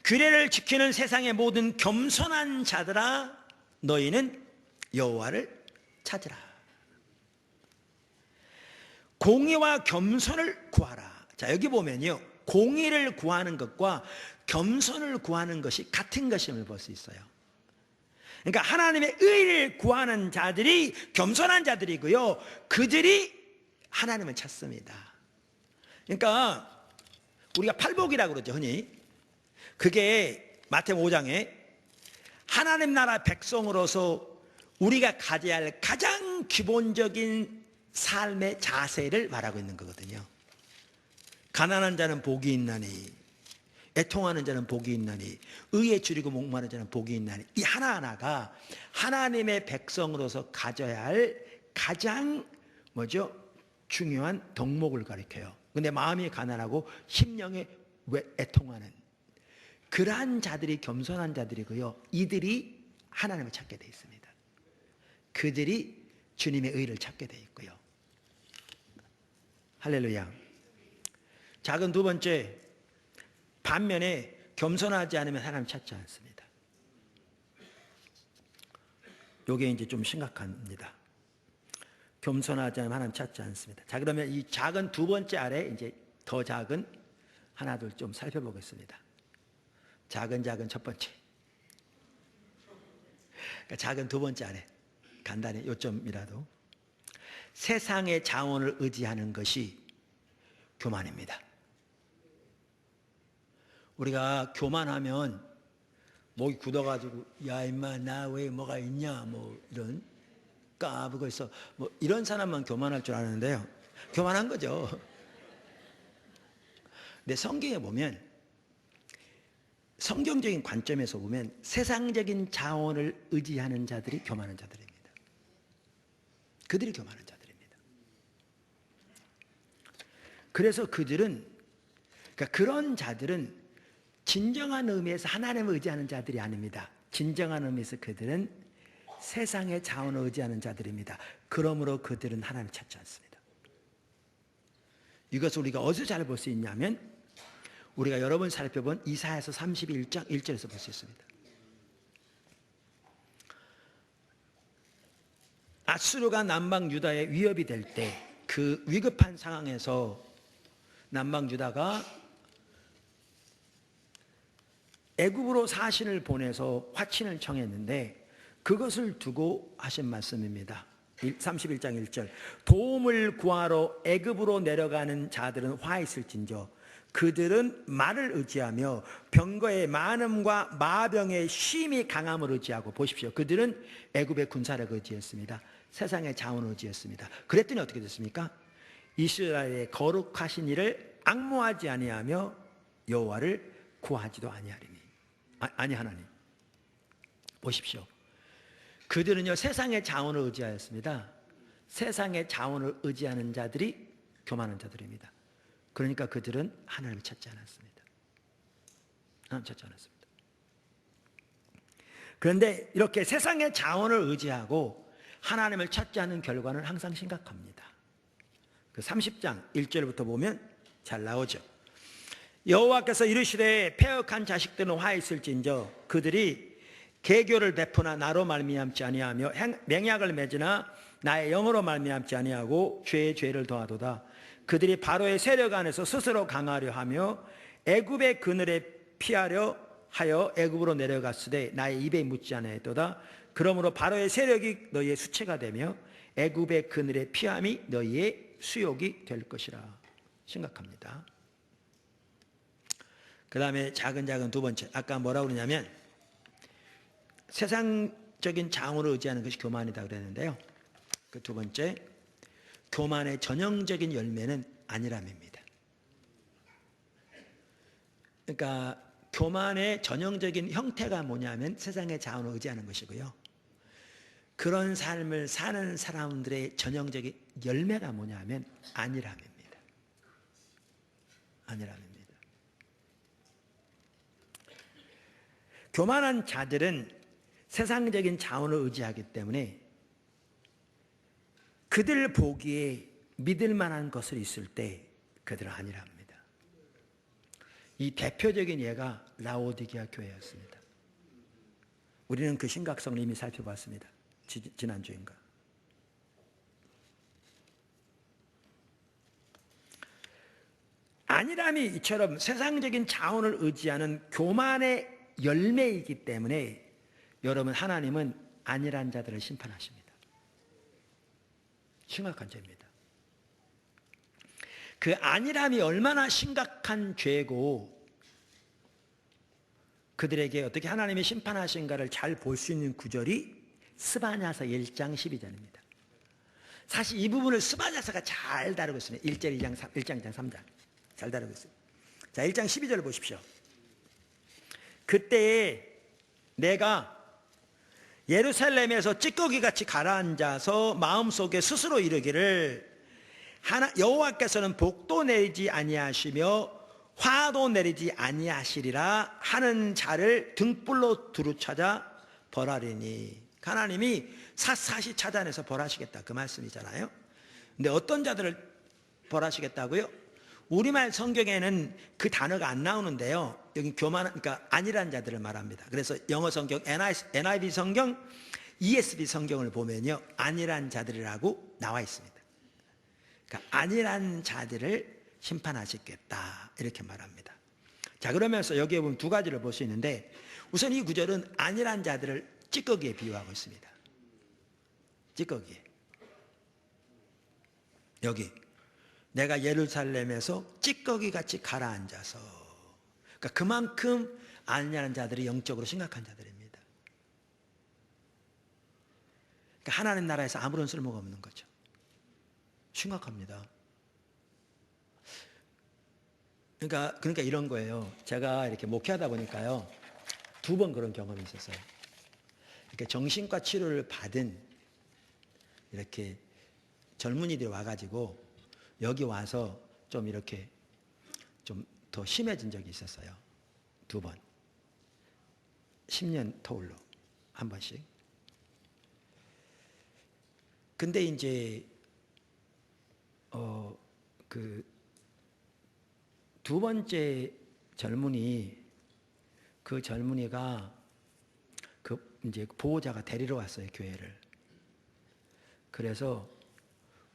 A: 규례를 지키는 세상의 모든 겸손한 자들아, 너희는 여호와를 찾으라. 공의와 겸손을 구하라. 자, 여기 보면요, 공의를 구하는 것과 겸손을 구하는 것이 같은 것임을 볼 수 있어요. 그러니까 하나님의 의를 구하는 자들이 겸손한 자들이고요, 그들이 하나님을 찾습니다. 그러니까 우리가 팔복이라고 그러죠, 흔히. 그게 마태복음 5장에 하나님 나라 백성으로서 우리가 가져야 할 가장 기본적인 삶의 자세를 말하고 있는 거거든요. 가난한 자는 복이 있나니 애통하는 자는 복이 있나니 의에 줄이고 목마른 자는 복이 있나니, 이 하나하나가 하나님의 백성으로서 가져야 할 가장 뭐죠? 중요한 덕목을 가리켜요. 근데 마음이 가난하고 심령에 애통하는 그러한 자들이 겸손한 자들이고요, 이들이 하나님을 찾게 되어 있습니다. 그들이 주님의 의를 찾게 되어 있고요. 할렐루야. 작은 두 번째, 반면에 겸손하지 않으면 하나님 찾지 않습니다. 이게 이제 좀 심각합니다. 겸손하지 않으면 하나님 찾지 않습니다. 자, 그러면 이 작은 두 번째 아래 이제 더 작은 하나둘 좀 살펴보겠습니다. 작은 첫 번째, 그러니까 작은 두 번째 아래 간단히 요점이라도, 세상의 자원을 의지하는 것이 교만입니다. 우리가 교만하면 목이 굳어가지고 야 임마 나 왜 뭐가 있냐 뭐 이런 까부고 있어 뭐 이런 사람만 교만할 줄 아는데요, 교만한 거죠. 근데 성경에 보면, 성경적인 관점에서 보면 세상적인 자원을 의지하는 자들이 교만한 자들입니다. 그들이 교만한 자들입니다. 그래서 그들은, 그러니까 그런 자들은 진정한 의미에서 하나님을 의지하는 자들이 아닙니다. 진정한 의미에서 그들은 세상의 자원을 의지하는 자들입니다. 그러므로 그들은 하나님을 찾지 않습니다. 이것을 우리가 어디서 잘 볼 수 있냐면, 우리가 여러 번 살펴본 이사야서 31장 1절에서 볼 수 있습니다. 아수르가 남방 유다에 위협이 될 때, 그 위급한 상황에서 남방 유다가 애굽으로 사신을 보내서 화친을 청했는데, 그것을 두고 하신 말씀입니다. 31장 1절, 도움을 구하러 애굽으로 내려가는 자들은 화 있을진저 그들은 말을 의지하며 병거의 많음과 마병의 쉼이 강함을 의지하고, 보십시오, 그들은 애굽의 군사를 의지했습니다. 세상의 자원을 의지했습니다. 그랬더니 어떻게 됐습니까? 이스라엘의 거룩하신 이를 앙모하지 아니하며 여호와를 구하지도 아니하나니. 보십시오, 그들은요 세상의 자원을 의지하였습니다. 세상의 자원을 의지하는 자들이 교만한 자들입니다. 그러니까 그들은 하나님을 찾지 않았습니다. 하나님 찾지 않았습니다. 그런데 이렇게 세상의 자원을 의지하고 하나님을 찾지 않는 결과는 항상 심각합니다. 그 30장 1절부터 보면 잘 나오죠. 여호와께서 이르시되 패역한 자식들은 화 있을진저 그들이 계교를 베푸나 나로 말미암지 아니하며 맹약을 맺으나 나의 영으로 말미암지 아니하고 죄의 죄를 더하도다. 그들이 바로의 세력 안에서 스스로 강하려 하며 애굽의 그늘에 피하려 하여 애굽으로 내려갔으되 나의 입에 묻지 아니하였도다. 그러므로 바로의 세력이 너희의 수체가 되며 애굽의 그늘에 피함이 너희의 수욕이 될 것이라. 심각합니다. 그 다음에 작은 두 번째, 아까 뭐라고 그러냐면 세상적인 장으로 의지하는 것이 교만이다 그랬는데요, 그 두 번째, 교만의 전형적인 열매는 안일함입니다. 그러니까 교만의 전형적인 형태가 뭐냐면 세상의 자원을 의지하는 것이고요, 그런 삶을 사는 사람들의 전형적인 열매가 뭐냐면 안일함입니다. 안일함입니다. 교만한 자들은 세상적인 자원을 의지하기 때문에 그들 보기에 믿을 만한 것을 있을 때 그들은 안일합니다. 이 대표적인 예가 라오디게아 교회였습니다. 우리는 그 심각성을 이미 살펴봤습니다. 지난주인가. 안일함이 이처럼 세상적인 자원을 의지하는 교만의 열매이기 때문에 여러분, 하나님은 안일한 자들을 심판하십니다. 심각한 죄입니다. 그 안일함이 얼마나 심각한 죄고 그들에게 어떻게 하나님이 심판하신가를 잘 볼 수 있는 구절이 스바냐서 1장 12절입니다. 사실 이 부분을 스바냐서가 잘 다루고 있습니다. 1장 2장 3장 잘 다루고 있습니다. 자, 1장 12절 보십시오. 그때에 내가 예루살렘에서 찌꺼기같이 가라앉아서 마음속에 스스로 이르기를 여호와께서는 복도 내리지 아니하시며 화도 내리지 아니하시리라 하는 자를 등불로 두루 찾아 벌하리니. 하나님이 샅샅이 찾아내서 벌하시겠다, 그 말씀이잖아요. 근데 어떤 자들을 벌하시겠다고요? 우리말 성경에는 그 단어가 안 나오는데요, 여기 그러니까 아니란 자들을 말합니다. 그래서 영어 성경 NIV 성경, ESV 성경을 보면요, 아니란 자들이라고 나와 있습니다. 그러니까 아니란 자들을 심판하시겠다, 이렇게 말합니다. 자, 그러면서 여기에 보면 두 가지를 볼 수 있는데, 우선 이 구절은 아니란 자들을 찌꺼기에 비유하고 있습니다. 찌꺼기에. 여기 내가 예루살렘에서 찌꺼기같이 가라앉아서, 그러니까 그만큼 아니라는 자들이 영적으로 심각한 자들입니다. 그러니까 하나님 나라에서 아무런 쓸모가 없는 거죠. 심각합니다. 그러니까 이런 거예요. 제가 이렇게 목회하다 보니까요, 2번 그런 경험이 있었어요. 이렇게 정신과 치료를 받은 이렇게 젊은이들이 와가지고 여기 와서 좀 이렇게 좀 더 심해진 적이 있었어요. 2번. 10년 터울로 한 번씩. 근데 이제 그 두 번째 젊은이, 그 젊은이가 그 이제 보호자가 데리러 왔어요, 교회를. 그래서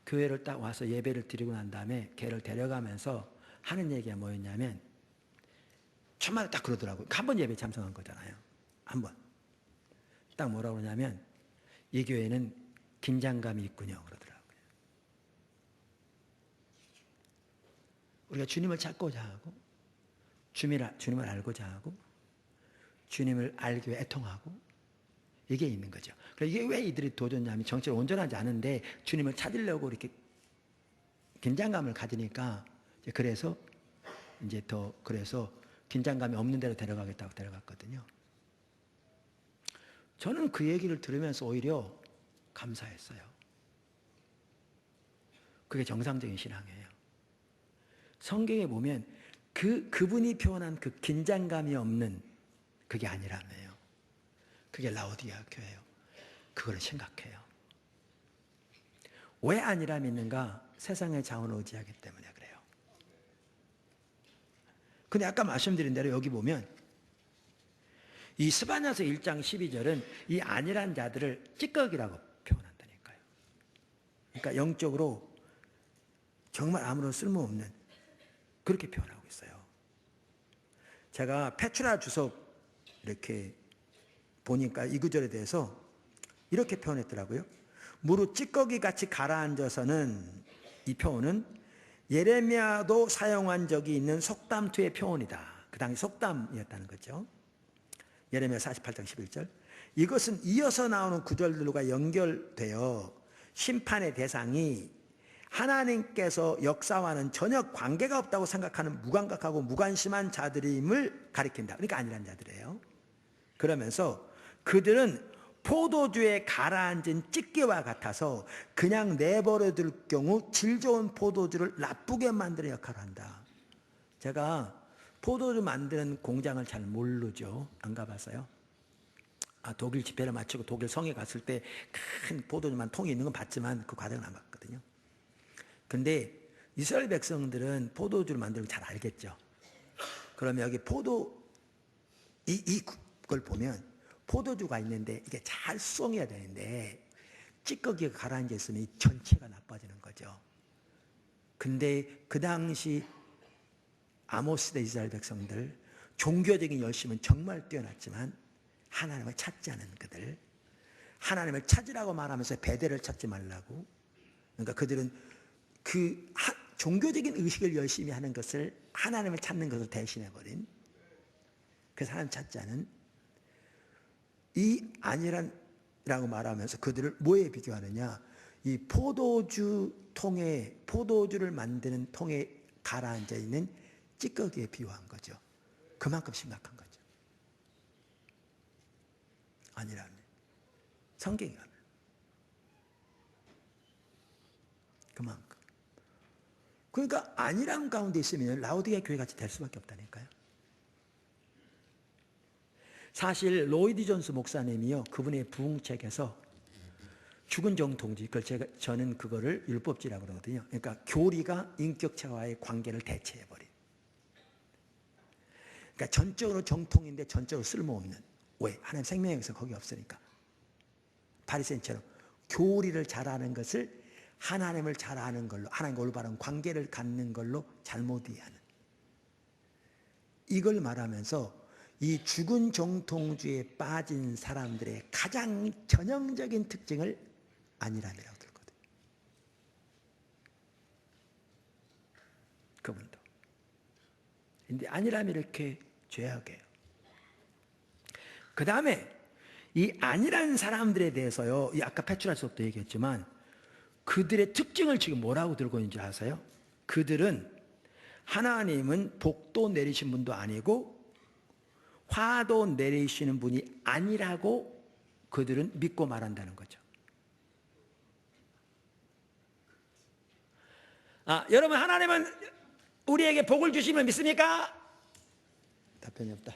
A: 교회를 딱 와서 예배를 드리고 난 다음에 걔를 데려가면서 하는 얘기가 뭐였냐면, 첫마디 딱 그러더라고요. 한 번 예배 참석한 거잖아요. 한 번. 딱 뭐라고 그러냐면, 이 교회는 긴장감이 있군요, 그러더라고요. 우리가 주님을 찾고자 하고, 주님을 알고자 하고, 주님을 알기 위해 애통하고, 이게 있는 거죠. 그러니까 이게 왜 이들이 도전냐면, 정체로 온전하지 않은데 주님을 찾으려고 이렇게 긴장감을 가지니까, 그래서 긴장감이 없는 데로 데려가겠다고 데려갔거든요. 저는 그 얘기를 들으면서 오히려 감사했어요. 그게 정상적인 신앙이에요. 성경에 보면 그분이 표현한 그 긴장감이 없는, 그게 아니라며요. 그게 라오디게아 교회예요. 그걸 생각해요. 왜 아니라 믿는가? 세상의 자원을 의지하기 때문에 그래요. 근데 아까 말씀드린 대로 여기 보면 이 스바냐서 1장 12절은 이 아니란 자들을 찌꺼기라고 표현한다니까요. 그러니까 영적으로 정말 아무런 쓸모없는, 그렇게 표현하고 있어요. 제가 페트라 주석 이렇게 보니까 이 구절에 대해서 이렇게 표현했더라고요. 무릇 찌꺼기같이 가라앉아서는, 이 표현은 예레미야도 사용한 적이 있는 속담투의 표현이다. 그 당시 속담이었다는 거죠. 예레미야 48장 11절. 이것은 이어서 나오는 구절들과 연결되어 심판의 대상이 하나님께서 역사와는 전혀 관계가 없다고 생각하는 무감각하고 무관심한 자들임을 가리킨다. 그러니까 아니란 자들이에요. 그러면서 그들은 포도주에 가라앉은 찌개와 같아서 그냥 내버려둘 경우 질 좋은 포도주를 나쁘게 만드는 역할을 한다. 제가 포도주 만드는 공장을 잘 모르죠. 안 가봤어요? 독일 집회를 마치고 독일 성에 갔을 때 큰 포도주만 통이 있는 건 봤지만 그 과정은 안 봤거든요. 근데 이스라엘 백성들은 포도주를 만드는 걸 잘 알겠죠. 그러면 여기 이걸 보면 포도주가 있는데 이게 잘 수송해야 되는데 찌꺼기가 가라앉아 있으면 이 전체가 나빠지는 거죠. 근데 그 당시 아모스 대 이스라엘 백성들, 종교적인 열심은 정말 뛰어났지만 하나님을 찾지 않은 그들, 하나님을 찾으라고 말하면서 베델을 찾지 말라고, 그러니까 그들은 그 종교적인 의식을 열심히 하는 것을 하나님을 찾는 것을 대신해버린, 그래서 하나님 찾지 않은 이 아니란라고 말하면서 그들을 뭐에 비교하느냐, 이 포도주를 만드는 통에 가라앉아 있는 찌꺼기에 비유한 거죠. 그만큼 심각한 거죠. 아니랍니다. 성경이 합니다. 그만큼. 그러니까 안일함 가운데 있으면 라오디게아 교회같이 될 수밖에 없다니까요. 사실 로이드 존스 목사님이요, 그분의 부흥책에서 죽은 정통주의, 저는 그거를 율법주의라고 그러거든요. 그러니까 교리가 인격체와의 관계를 대체해버린. 그러니까 전적으로 정통인데 전적으로 쓸모없는. 왜? 하나님 생명에서 거기 없으니까. 바리새인처럼 교리를 잘하는 것을 하나님을 잘하는 걸로, 하나님과 올바른 관계를 갖는 걸로 잘못 이해하는. 이걸 말하면서 이 죽은 정통주의에 빠진 사람들의 가장 전형적인 특징을 안일함이라고 들거든요. 그분도. 근데 안일함이 이렇게 죄악이에요. 그 다음에 이 안일한 사람들에 대해서요, 이 아까 페추라 수업도 얘기했지만 그들의 특징을 지금 뭐라고 들고 있는지 아세요? 그들은 하나님은 복도 내리신 분도 아니고 화도 내리시는 분이 아니라고 그들은 믿고 말한다는 거죠. 여러분, 하나님은 우리에게 복을 주시면 믿습니까? 답변이 없다.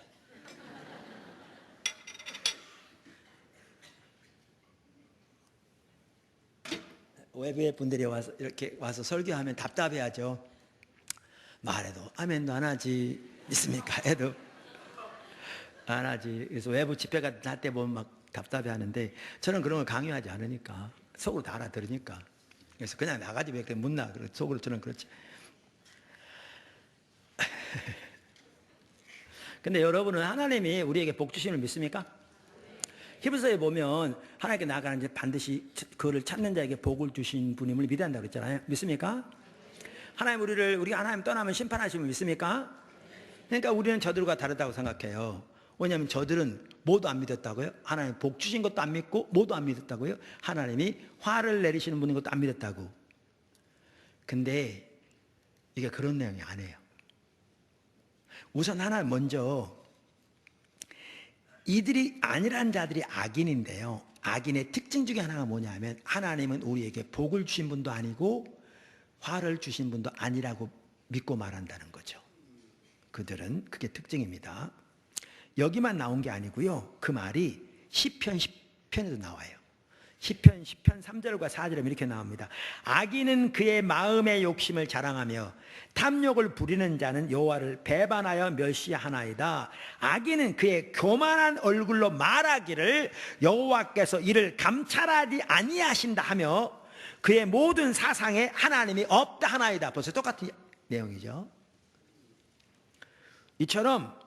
A: 외부의 분들이 와서 이렇게 와서 설교하면 답답해하죠. 말해도 아멘도 안 하지. 믿습니까? 해도 안 하지. 그래서 외부 집회 같은 할 때 보면 막 답답해하는데 저는 그런 걸 강요하지 않으니까, 속으로 다 알아들으니까. 그래서 그냥 나가지 왜 못 나. 속으로 저는 그렇지. 근데 여러분은 하나님이 우리에게 복 주심을 믿습니까? 히브리서에 보면 하나님께 나아가는 이제 반드시 그를 찾는 자에게 복을 주신 분임을 믿어야 한다고 그랬잖아요. 믿습니까? 하나님 우리가 하나님 떠나면 심판하심을 믿습니까? 그러니까 우리는 저들과 다르다고 생각해요. 왜냐하면 저들은 뭐도 안 믿었다고요? 하나님 복 주신 것도 안 믿고 뭐도 안 믿었다고요? 하나님이 화를 내리시는 분인 것도 안 믿었다고. 근데 이게 그런 내용이 아니에요. 우선 하나 먼저 이들이 안일한 자들이 악인인데요, 악인의 특징 중에 하나가 뭐냐면 하나님은 우리에게 복을 주신 분도 아니고 화를 주신 분도 아니라고 믿고 말한다는 거죠. 그들은 그게 특징입니다. 여기만 나온 게 아니고요, 그 말이 시편 10편에도 나와요. 시편 10편 3절과 4절에 이렇게 나옵니다. 악인은 그의 마음의 욕심을 자랑하며 탐욕을 부리는 자는 여호와를 배반하여 멸시하나이다. 악인은 그의 교만한 얼굴로 말하기를 여호와께서 이를 감찰하지 아니하신다 하며 그의 모든 사상에 하나님이 없다 하나이다. 벌써 똑같은 내용이죠. 이처럼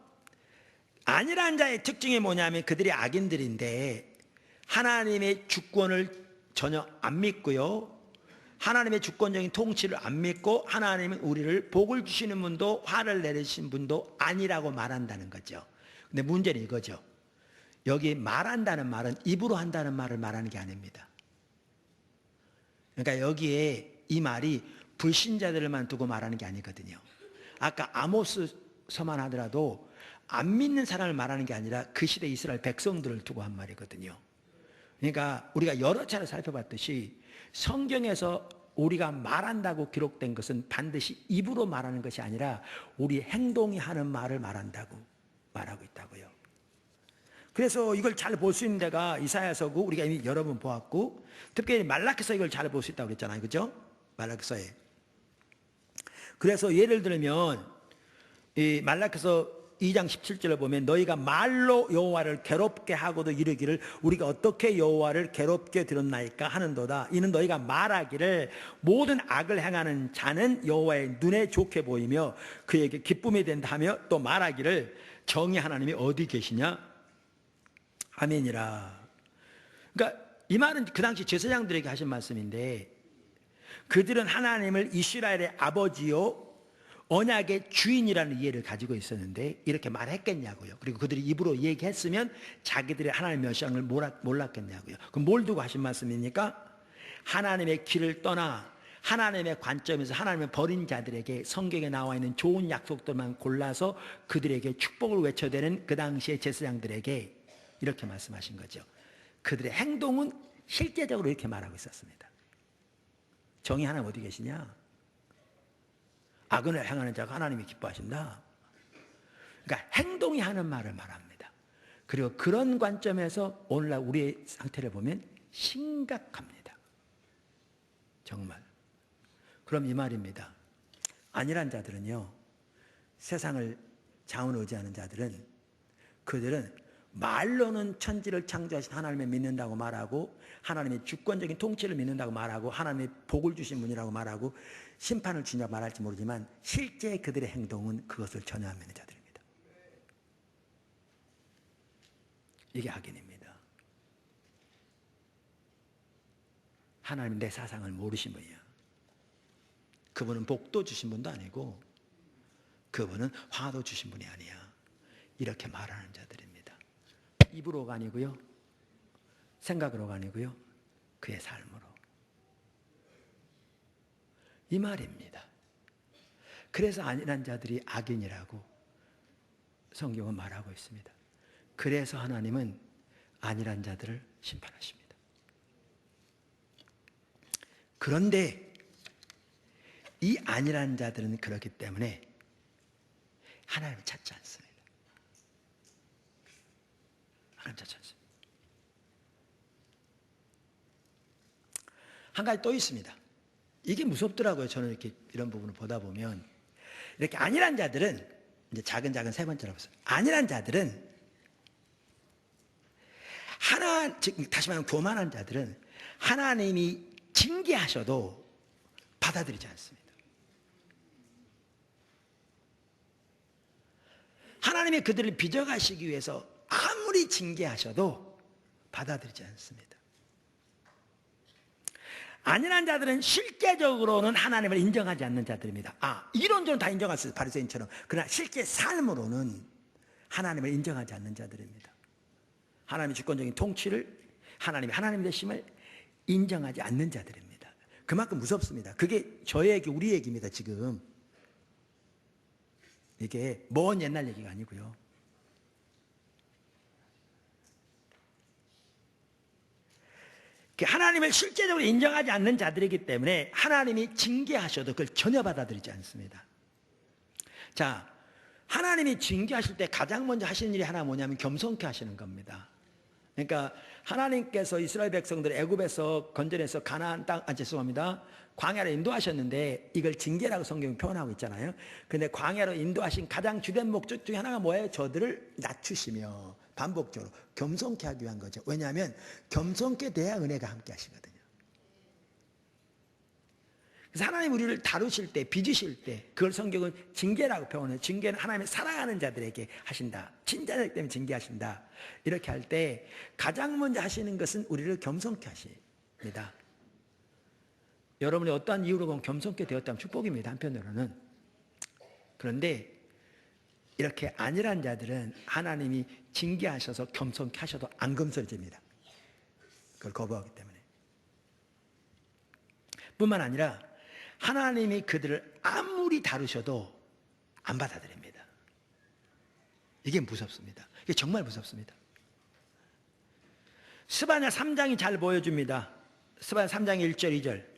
A: 안일한 자의 특징이 뭐냐면 그들이 악인들인데 하나님의 주권을 전혀 안 믿고요, 하나님의 주권적인 통치를 안 믿고 하나님은 우리를 복을 주시는 분도 화를 내리신 분도 아니라고 말한다는 거죠. 근데 문제는 이거죠. 여기 말한다는 말은 입으로 한다는 말을 말하는 게 아닙니다. 그러니까 여기에 이 말이 불신자들만 두고 말하는 게 아니거든요. 아까 아모스서만 하더라도 안 믿는 사람을 말하는 게 아니라 그 시대 이스라엘 백성들을 두고 한 말이거든요. 그러니까 우리가 여러 차례 살펴봤듯이 성경에서 우리가 말한다고 기록된 것은 반드시 입으로 말하는 것이 아니라 우리 행동이 하는 말을 말한다고 말하고 있다고요. 그래서 이걸 잘 볼 수 있는 데가 이사야서고 우리가 이미 여러 번 보았고 특별히 말라기서 이걸 잘 볼 수 있다고 그랬잖아요. 그죠? 말라기서에. 그래서 예를 들면 이 말라기서 2장 17절을 보면 너희가 말로 여호와를 괴롭게 하고도 이르기를 우리가 어떻게 여호와를 괴롭게 들었나이까 하는도다. 이는 너희가 말하기를 모든 악을 행하는 자는 여호와의 눈에 좋게 보이며 그에게 기쁨이 된다 하며 또 말하기를 정의 하나님이 어디 계시냐? 아멘이라. 그러니까 이 말은 그 당시 제사장들에게 하신 말씀인데 그들은 하나님을 이스라엘의 아버지요 언약의 주인이라는 이해를 가지고 있었는데 이렇게 말했겠냐고요. 그리고 그들이 입으로 얘기했으면 자기들이 하나님의 멸시함을 몰랐겠냐고요. 그럼 뭘 두고 하신 말씀입니까? 하나님의 길을 떠나 하나님의 관점에서 하나님의 버린 자들에게 성경에 나와 있는 좋은 약속들만 골라서 그들에게 축복을 외쳐대는 그 당시의 제사장들에게 이렇게 말씀하신 거죠. 그들의 행동은 실제적으로 이렇게 말하고 있었습니다. 정의 하나님 어디 계시냐? 악을 행하는 자가 하나님이 기뻐하신다. 그러니까 행동이 하는 말을 말합니다. 그리고 그런 관점에서 오늘날 우리의 상태를 보면 심각합니다. 정말. 그럼 이 말입니다. 아니란 자들은요, 세상을 장을 의지하는 자들은, 그들은 말로는 천지를 창조하신 하나님을 믿는다고 말하고, 하나님의 주권적인 통치를 믿는다고 말하고, 하나님의 복을 주신 분이라고 말하고, 심판을 주냐고 말할지 모르지만 실제 그들의 행동은 그것을 전혀 안 믿는 자들입니다. 이게 악인입니다. 하나님 내 사상을 모르신 분이야. 그분은 복도 주신 분도 아니고 그분은 화도 주신 분이 아니야. 이렇게 말하는 자들입니다. 입으로가 아니고요, 생각으로가 아니고요, 그의 삶으로. 이 말입니다. 그래서 아니란 자들이 악인이라고 성경은 말하고 있습니다. 그래서 하나님은 아니란 자들을 심판하십니다. 그런데 이 아니란 자들은 그렇기 때문에 하나님을 찾지 않습니다. 하나님 찾지 않습니다. 한 가지 또 있습니다. 이게 무섭더라고요. 저는 이렇게 이런 부분을 보다 보면, 이렇게 아니란 자들은, 이제 작은 세 번째로 보세요. 아니란 자들은 다시 말하면 교만한 자들은 하나님이 징계하셔도 받아들이지 않습니다. 하나님이 그들을 빚어가시기 위해서 아무리 징계하셔도 받아들이지 않습니다. 아니란 자들은 실제적으로는 하나님을 인정하지 않는 자들입니다. 이론적으로는 다 인정할 수 있어요, 바리새인처럼. 그러나 실제 삶으로는 하나님을 인정하지 않는 자들입니다. 하나님의 주권적인 통치를, 하나님 되심을 인정하지 않는 자들입니다. 그만큼 무섭습니다. 그게 저의 얘기, 우리 얘기입니다. 지금 이게 먼 옛날 얘기가 아니고요. 하나님을 실제적으로 인정하지 않는 자들이기 때문에 하나님이 징계하셔도 그걸 전혀 받아들이지 않습니다. 자, 하나님이 징계하실 때 가장 먼저 하시는 일이 하나 뭐냐면 겸손케 하시는 겁니다. 그러니까 하나님께서 이스라엘 백성들을 애굽에서 건져내서 가나안 땅, 광야로 인도하셨는데 이걸 징계라고 성경이 표현하고 있잖아요. 그런데 광야로 인도하신 가장 주된 목적 중에 하나가 뭐예요? 저들을 낮추시며 반복적으로 겸손케 하기 위한 거죠. 왜냐하면 겸손케 돼야 은혜가 함께 하시거든요. 그래서 하나님 우리를 다루실 때, 빚으실 때, 그걸 성경은 징계라고 표현해요. 징계는 하나님의 사랑하는 자들에게 하신다. 친자들 때문에 징계하신다. 이렇게 할 때 가장 먼저 하시는 것은 우리를 겸손케 하십니다. 여러분이 어떠한 이유로 겸손케 되었다면 축복입니다. 한편으로는. 그런데 이렇게 아니란 자들은 하나님이 징계하셔서 겸손케 하셔도 안 겸손해집니다. 그걸 거부하기 때문에. 뿐만 아니라 하나님이 그들을 아무리 다루셔도 안 받아들입니다. 이게 무섭습니다. 이게 정말 무섭습니다. 스바냐 3장이 잘 보여줍니다. 스바냐 3장 1절 2절.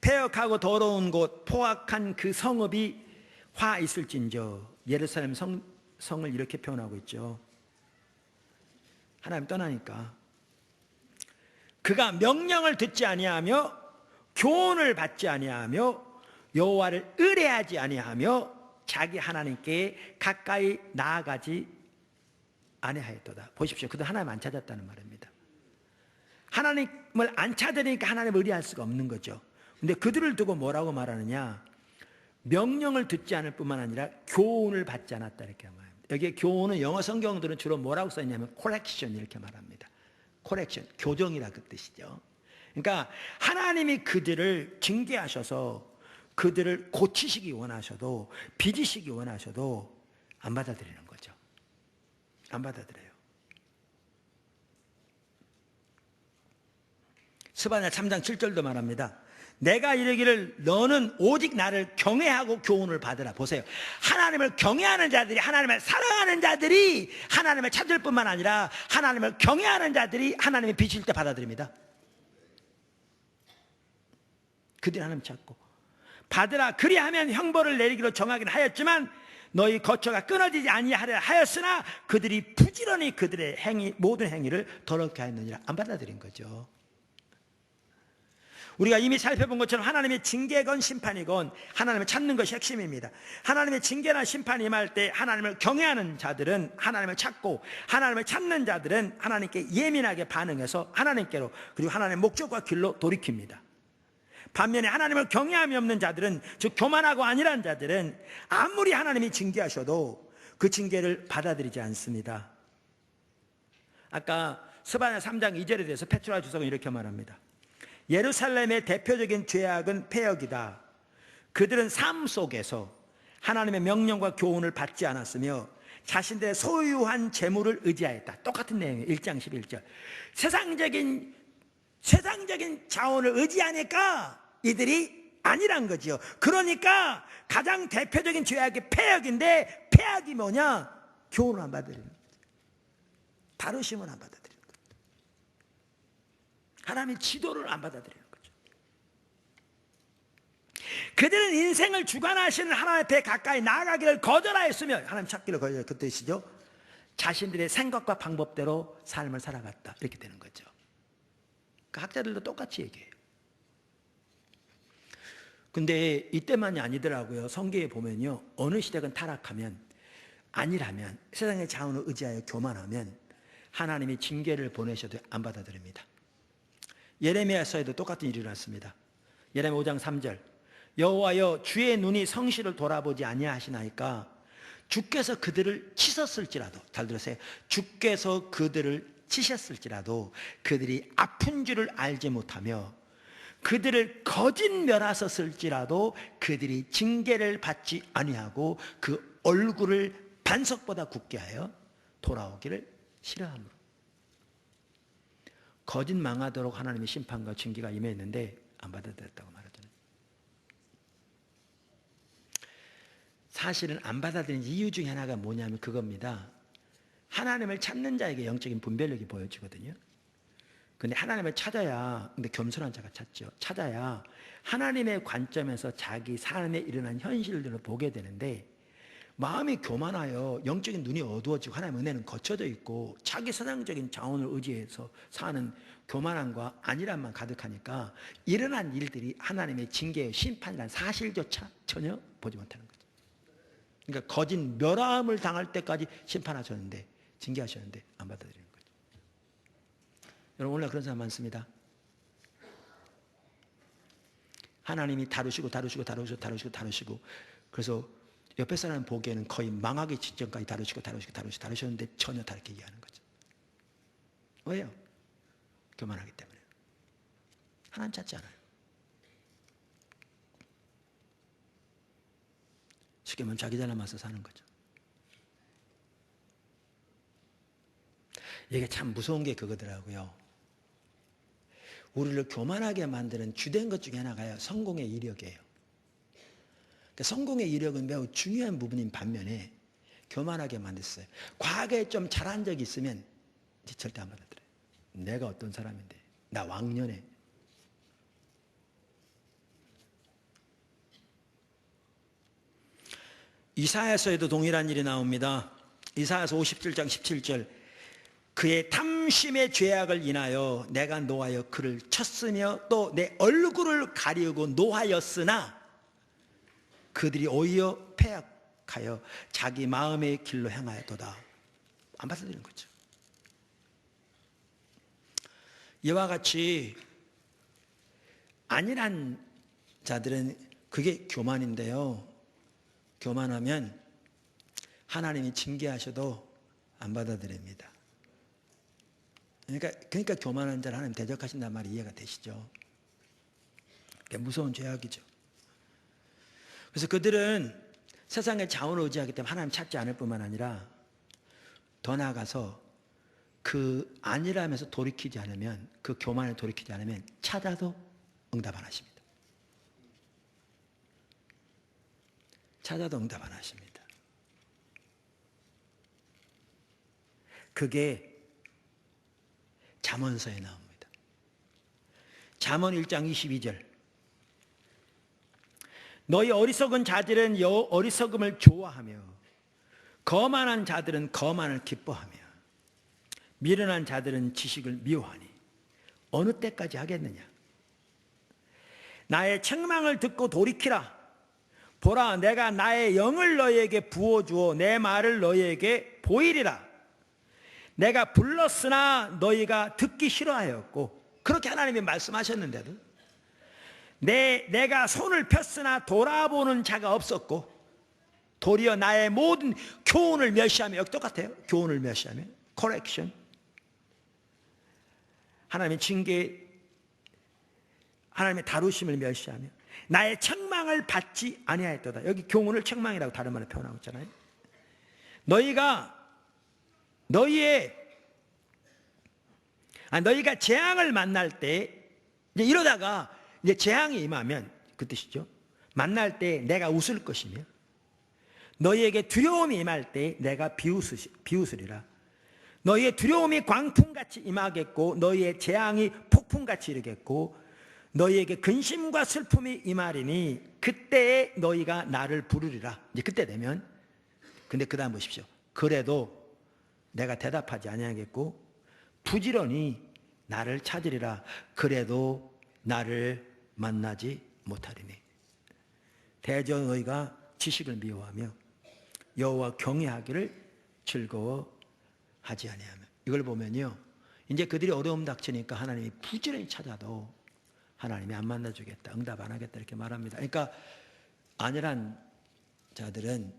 A: 폐역하고 더러운 곳 포악한 그 성읍이 화 있을진저. 예루살렘 성을 이렇게 표현하고 있죠. 하나님 떠나니까 그가 명령을 듣지 아니하며 교훈을 받지 아니하며 여호와를 의뢰하지 아니하며 자기 하나님께 가까이 나아가지 아니하였도다. 보십시오. 그도 하나님 안 찾았다는 말입니다. 하나님을 안 찾으니까 하나님을 의뢰할 수가 없는 거죠. 근데 그들을 두고 뭐라고 말하느냐? 명령을 듣지 않을 뿐만 아니라 교훈을 받지 않았다 이렇게 말합니다. 여기에 교훈은 영어 성경들은 주로 뭐라고 써있냐면 correction 이렇게 말합니다. correction, 교정이라 그 뜻이죠. 그러니까 하나님이 그들을 징계하셔서 그들을 고치시기 원하셔도 빚으시기 원하셔도 안 받아들이는 거죠. 안 받아들여요. 스바냐 3장 7절도 말합니다. 내가 이르기를 너는 오직 나를 경외하고 교훈을 받으라. 보세요. 하나님을 경외하는 자들이, 하나님을 사랑하는 자들이 하나님을 찾을 뿐만 아니라 하나님을 경외하는 자들이 하나님의 빛일 때 받아들입니다. 그들이 하나님 찾고 받으라. 그리하면 형벌을 내리기로 정하긴 하였지만 너희 거처가 끊어지지 아니하려 하였으나 그들이 부지런히 그들의 행위, 모든 행위를 더럽게 하였느니라. 안 받아들인 거죠. 우리가 이미 살펴본 것처럼 하나님의 징계건 심판이건 하나님을 찾는 것이 핵심입니다. 하나님의 징계나 심판이 임할 때 하나님을 경외하는 자들은 하나님을 찾고, 하나님을 찾는 자들은 하나님께 예민하게 반응해서 하나님께로, 그리고 하나님의 목적과 길로 돌이킵니다. 반면에 하나님을 경외함이 없는 자들은, 즉 교만하고 안일한 자들은 아무리 하나님이 징계하셔도 그 징계를 받아들이지 않습니다. 아까 스바냐 3장 2절에 대해서 페트라 주석은 이렇게 말합니다. 예루살렘의 대표적인 죄악은 패역이다. 그들은 삶 속에서 하나님의 명령과 교훈을 받지 않았으며 자신들의 소유한 재물을 의지하였다. 똑같은 내용이에요. 1장 11절. 세상적인 자원을 의지하니까 이들이 아니란 거죠. 그러니까 가장 대표적인 죄악이 패역인데, 패악이 뭐냐? 교훈을 안 받아들이는 거죠. 다루심을 안 받아들이는 거죠. 하나님의 지도를 안 받아들이는 거죠. 그들은 인생을 주관하시는 하나님 앞에 가까이 나아가기를 거절하였으며, 하나님 찾기를 거절, 그 뜻이죠. 자신들의 생각과 방법대로 삶을 살아갔다. 이렇게 되는 거죠. 그 학자들도 똑같이 얘기해요. 근데 이때만이 아니더라고요. 성경에 보면요, 어느 시대건 타락하면, 안일하면, 세상의 자원을 의지하여 교만하면 하나님이 징계를 보내셔도 안 받아들입니다. 예레미야서에도 똑같은 일이 일어났습니다. 예레미야 5장 3절. 여호와여, 주의 눈이 성실을 돌아보지 아니하시나이까 주께서 그들을 치셨을지라도, 잘 들으세요. 주께서 그들을 치셨을지라도 그들이 아픈 줄을 알지 못하며 그들을 거짓 멸하셨을지라도 그들이 징계를 받지 아니하고 그 얼굴을 반석보다 굳게 하여 돌아오기를 싫어함으로. 거짓 망하도록 하나님의 심판과 징계가 임했는데 안 받아들였다고 말하잖아요. 사실은 안 받아들인 이유 중에 하나가 뭐냐면 그겁니다. 하나님을 찾는 자에게 영적인 분별력이 보여지거든요. 근데 하나님을 찾아야, 근데 겸손한 자가 찾죠. 찾아야 하나님의 관점에서 자기 삶에 일어난 현실들을 보게 되는데, 마음이 교만하여 영적인 눈이 어두워지고 하나님의 은혜는 거쳐져 있고 자기 세상적인 자원을 의지해서 사는 교만함과 안일함만 가득하니까 일어난 일들이 하나님의 징계의 심판이라는 사실조차 전혀 보지 못하는 거죠. 그러니까 거짓 멸함을 당할 때까지 심판하셨는데, 징계하셨는데 안 받아들이는 거죠. 여러분, 오늘 그런 사람 많습니다. 하나님이 다루시고 그래서 옆에 사람 보기에는 거의 망하기 직전까지 다루셨는데 전혀 다르게 얘기하는 거죠. 왜요? 교만하기 때문에. 하나님 찾지 않아요. 쉽게 말하면 자기 잘남아서 사는 거죠. 이게 참 무서운 게 그거더라고요. 우리를 교만하게 만드는 주된 것 중에 하나가 성공의 이력이에요. 성공의 이력은 매우 중요한 부분인 반면에 교만하게 만들었어요. 과거에 좀 잘한 적이 있으면 절대 안 받아들여요. 내가 어떤 사람인데, 나 왕년에. 이사야서에도 동일한 일이 나옵니다. 이사야서 57장 17절. 그의 탐심의 죄악을 인하여 내가 노하여 그를 쳤으며 또 내 얼굴을 가리우고 노하였으나 그들이 오히려 패악하여 자기 마음의 길로 행하였도다. 안 받아들이는 거죠. 이와 같이 안일한 자들은 그게 교만인데요. 교만하면 하나님이 징계하셔도 안 받아들입니다. 그러니까 교만한 자를 하나님 대적하신다는 말이 이해가 되시죠? 무서운 죄악이죠. 그래서 그들은 세상의 자원을 의지하기 때문에 하나님 찾지 않을 뿐만 아니라 더 나아가서 그 안일함에서 돌이키지 않으면, 그 교만을 돌이키지 않으면 찾아도 응답 안 하십니다. 찾아도 응답 안 하십니다. 그게 잠언서에 나옵니다. 잠언 1장 22절. 너희 어리석은 자들은 어리석음을 좋아하며 거만한 자들은 거만을 기뻐하며 미련한 자들은 지식을 미워하니 어느 때까지 하겠느냐. 나의 책망을 듣고 돌이키라. 보라, 내가 나의 영을 너희에게 부어주어 내 말을 너희에게 보이리라. 내가 불렀으나 너희가 듣기 싫어하였고, 그렇게 하나님이 말씀하셨는데도 내가 손을 폈으나 돌아보는 자가 없었고, 도리어 나의 모든 교훈을 멸시하며, 여기 똑같아요. 교훈을 멸시하며, correction. 하나님의 징계, 하나님의 다루심을 멸시하며 나의 책망을 받지 아니하였도다. 여기 교훈을 책망이라고 다른 말로 표현하고 있잖아요. 너희가 재앙을 만날 때, 이제 이러다가 이제 재앙이 임하면 그 뜻이죠. 만날 때 내가 웃을 것이며 너희에게 두려움이 임할 때 내가 비웃으리라. 너희의 두려움이 광풍같이 임하겠고 너희의 재앙이 폭풍같이 이르겠고 너희에게 근심과 슬픔이 임하리니 그때에 너희가 나를 부르리라. 이제 그때 되면, 근데 그 다음 보십시오. 그래도 내가 대답하지 아니하겠고 부지런히 나를 찾으리라. 그래도 나를 만나지 못하리니. 대저 너희가 지식을 미워하며 여호와 경외하기를 즐거워하지 아니하며. 이걸 보면요, 이제 그들이 어려움 닥치니까 하나님이 부지런히 찾아도 하나님이 안 만나주겠다, 응답 안 하겠다 이렇게 말합니다. 그러니까 안일한 자들은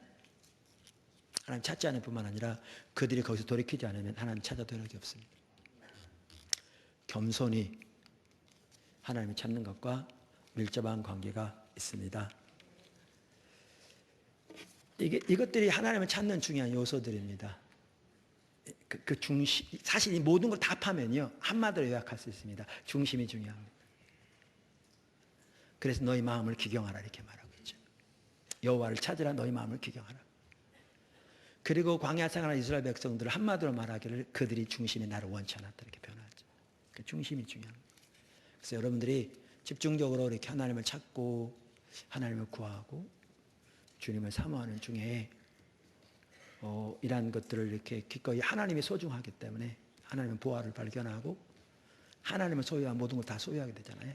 A: 하나님 찾지 않을 뿐만 아니라 그들이 거기서 돌이키지 않으면 하나님 찾아도 여력이 없습니다. 겸손히 하나님을 찾는 것과 밀접한 관계가 있습니다. 이것들이 하나님을 찾는 중요한 요소들입니다. 그 중심, 사실 이 모든 걸 다 파면요 한마디로 요약할 수 있습니다. 중심이 중요합니다. 그래서 너희 마음을 기경하라 이렇게 말하고 있죠. 여호와를 찾으라, 너희 마음을 기경하라. 그리고 광야 생활한 이스라엘 백성들을 한마디로 말하기를 그들이 중심이 나를 원치 않았다 이렇게 표현하죠. 그 중심이 중요합니다. 그래서 여러분들이 집중적으로 이렇게 하나님을 찾고 하나님을 구하고 주님을 사모하는 중에 이러한 것들을 이렇게 기꺼이, 하나님이 소중하기 때문에 하나님은 보화를 발견하고 하나님을 소유한 모든 걸 다 소유하게 되잖아요.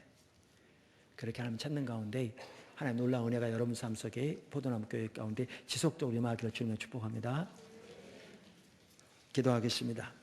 A: 그렇게 하나님 찾는 가운데 하나님 놀라운 은혜가 여러분 삶 속에 포도나무 교회 가운데 지속적으로 임하기를 주님을 축복합니다. 기도하겠습니다.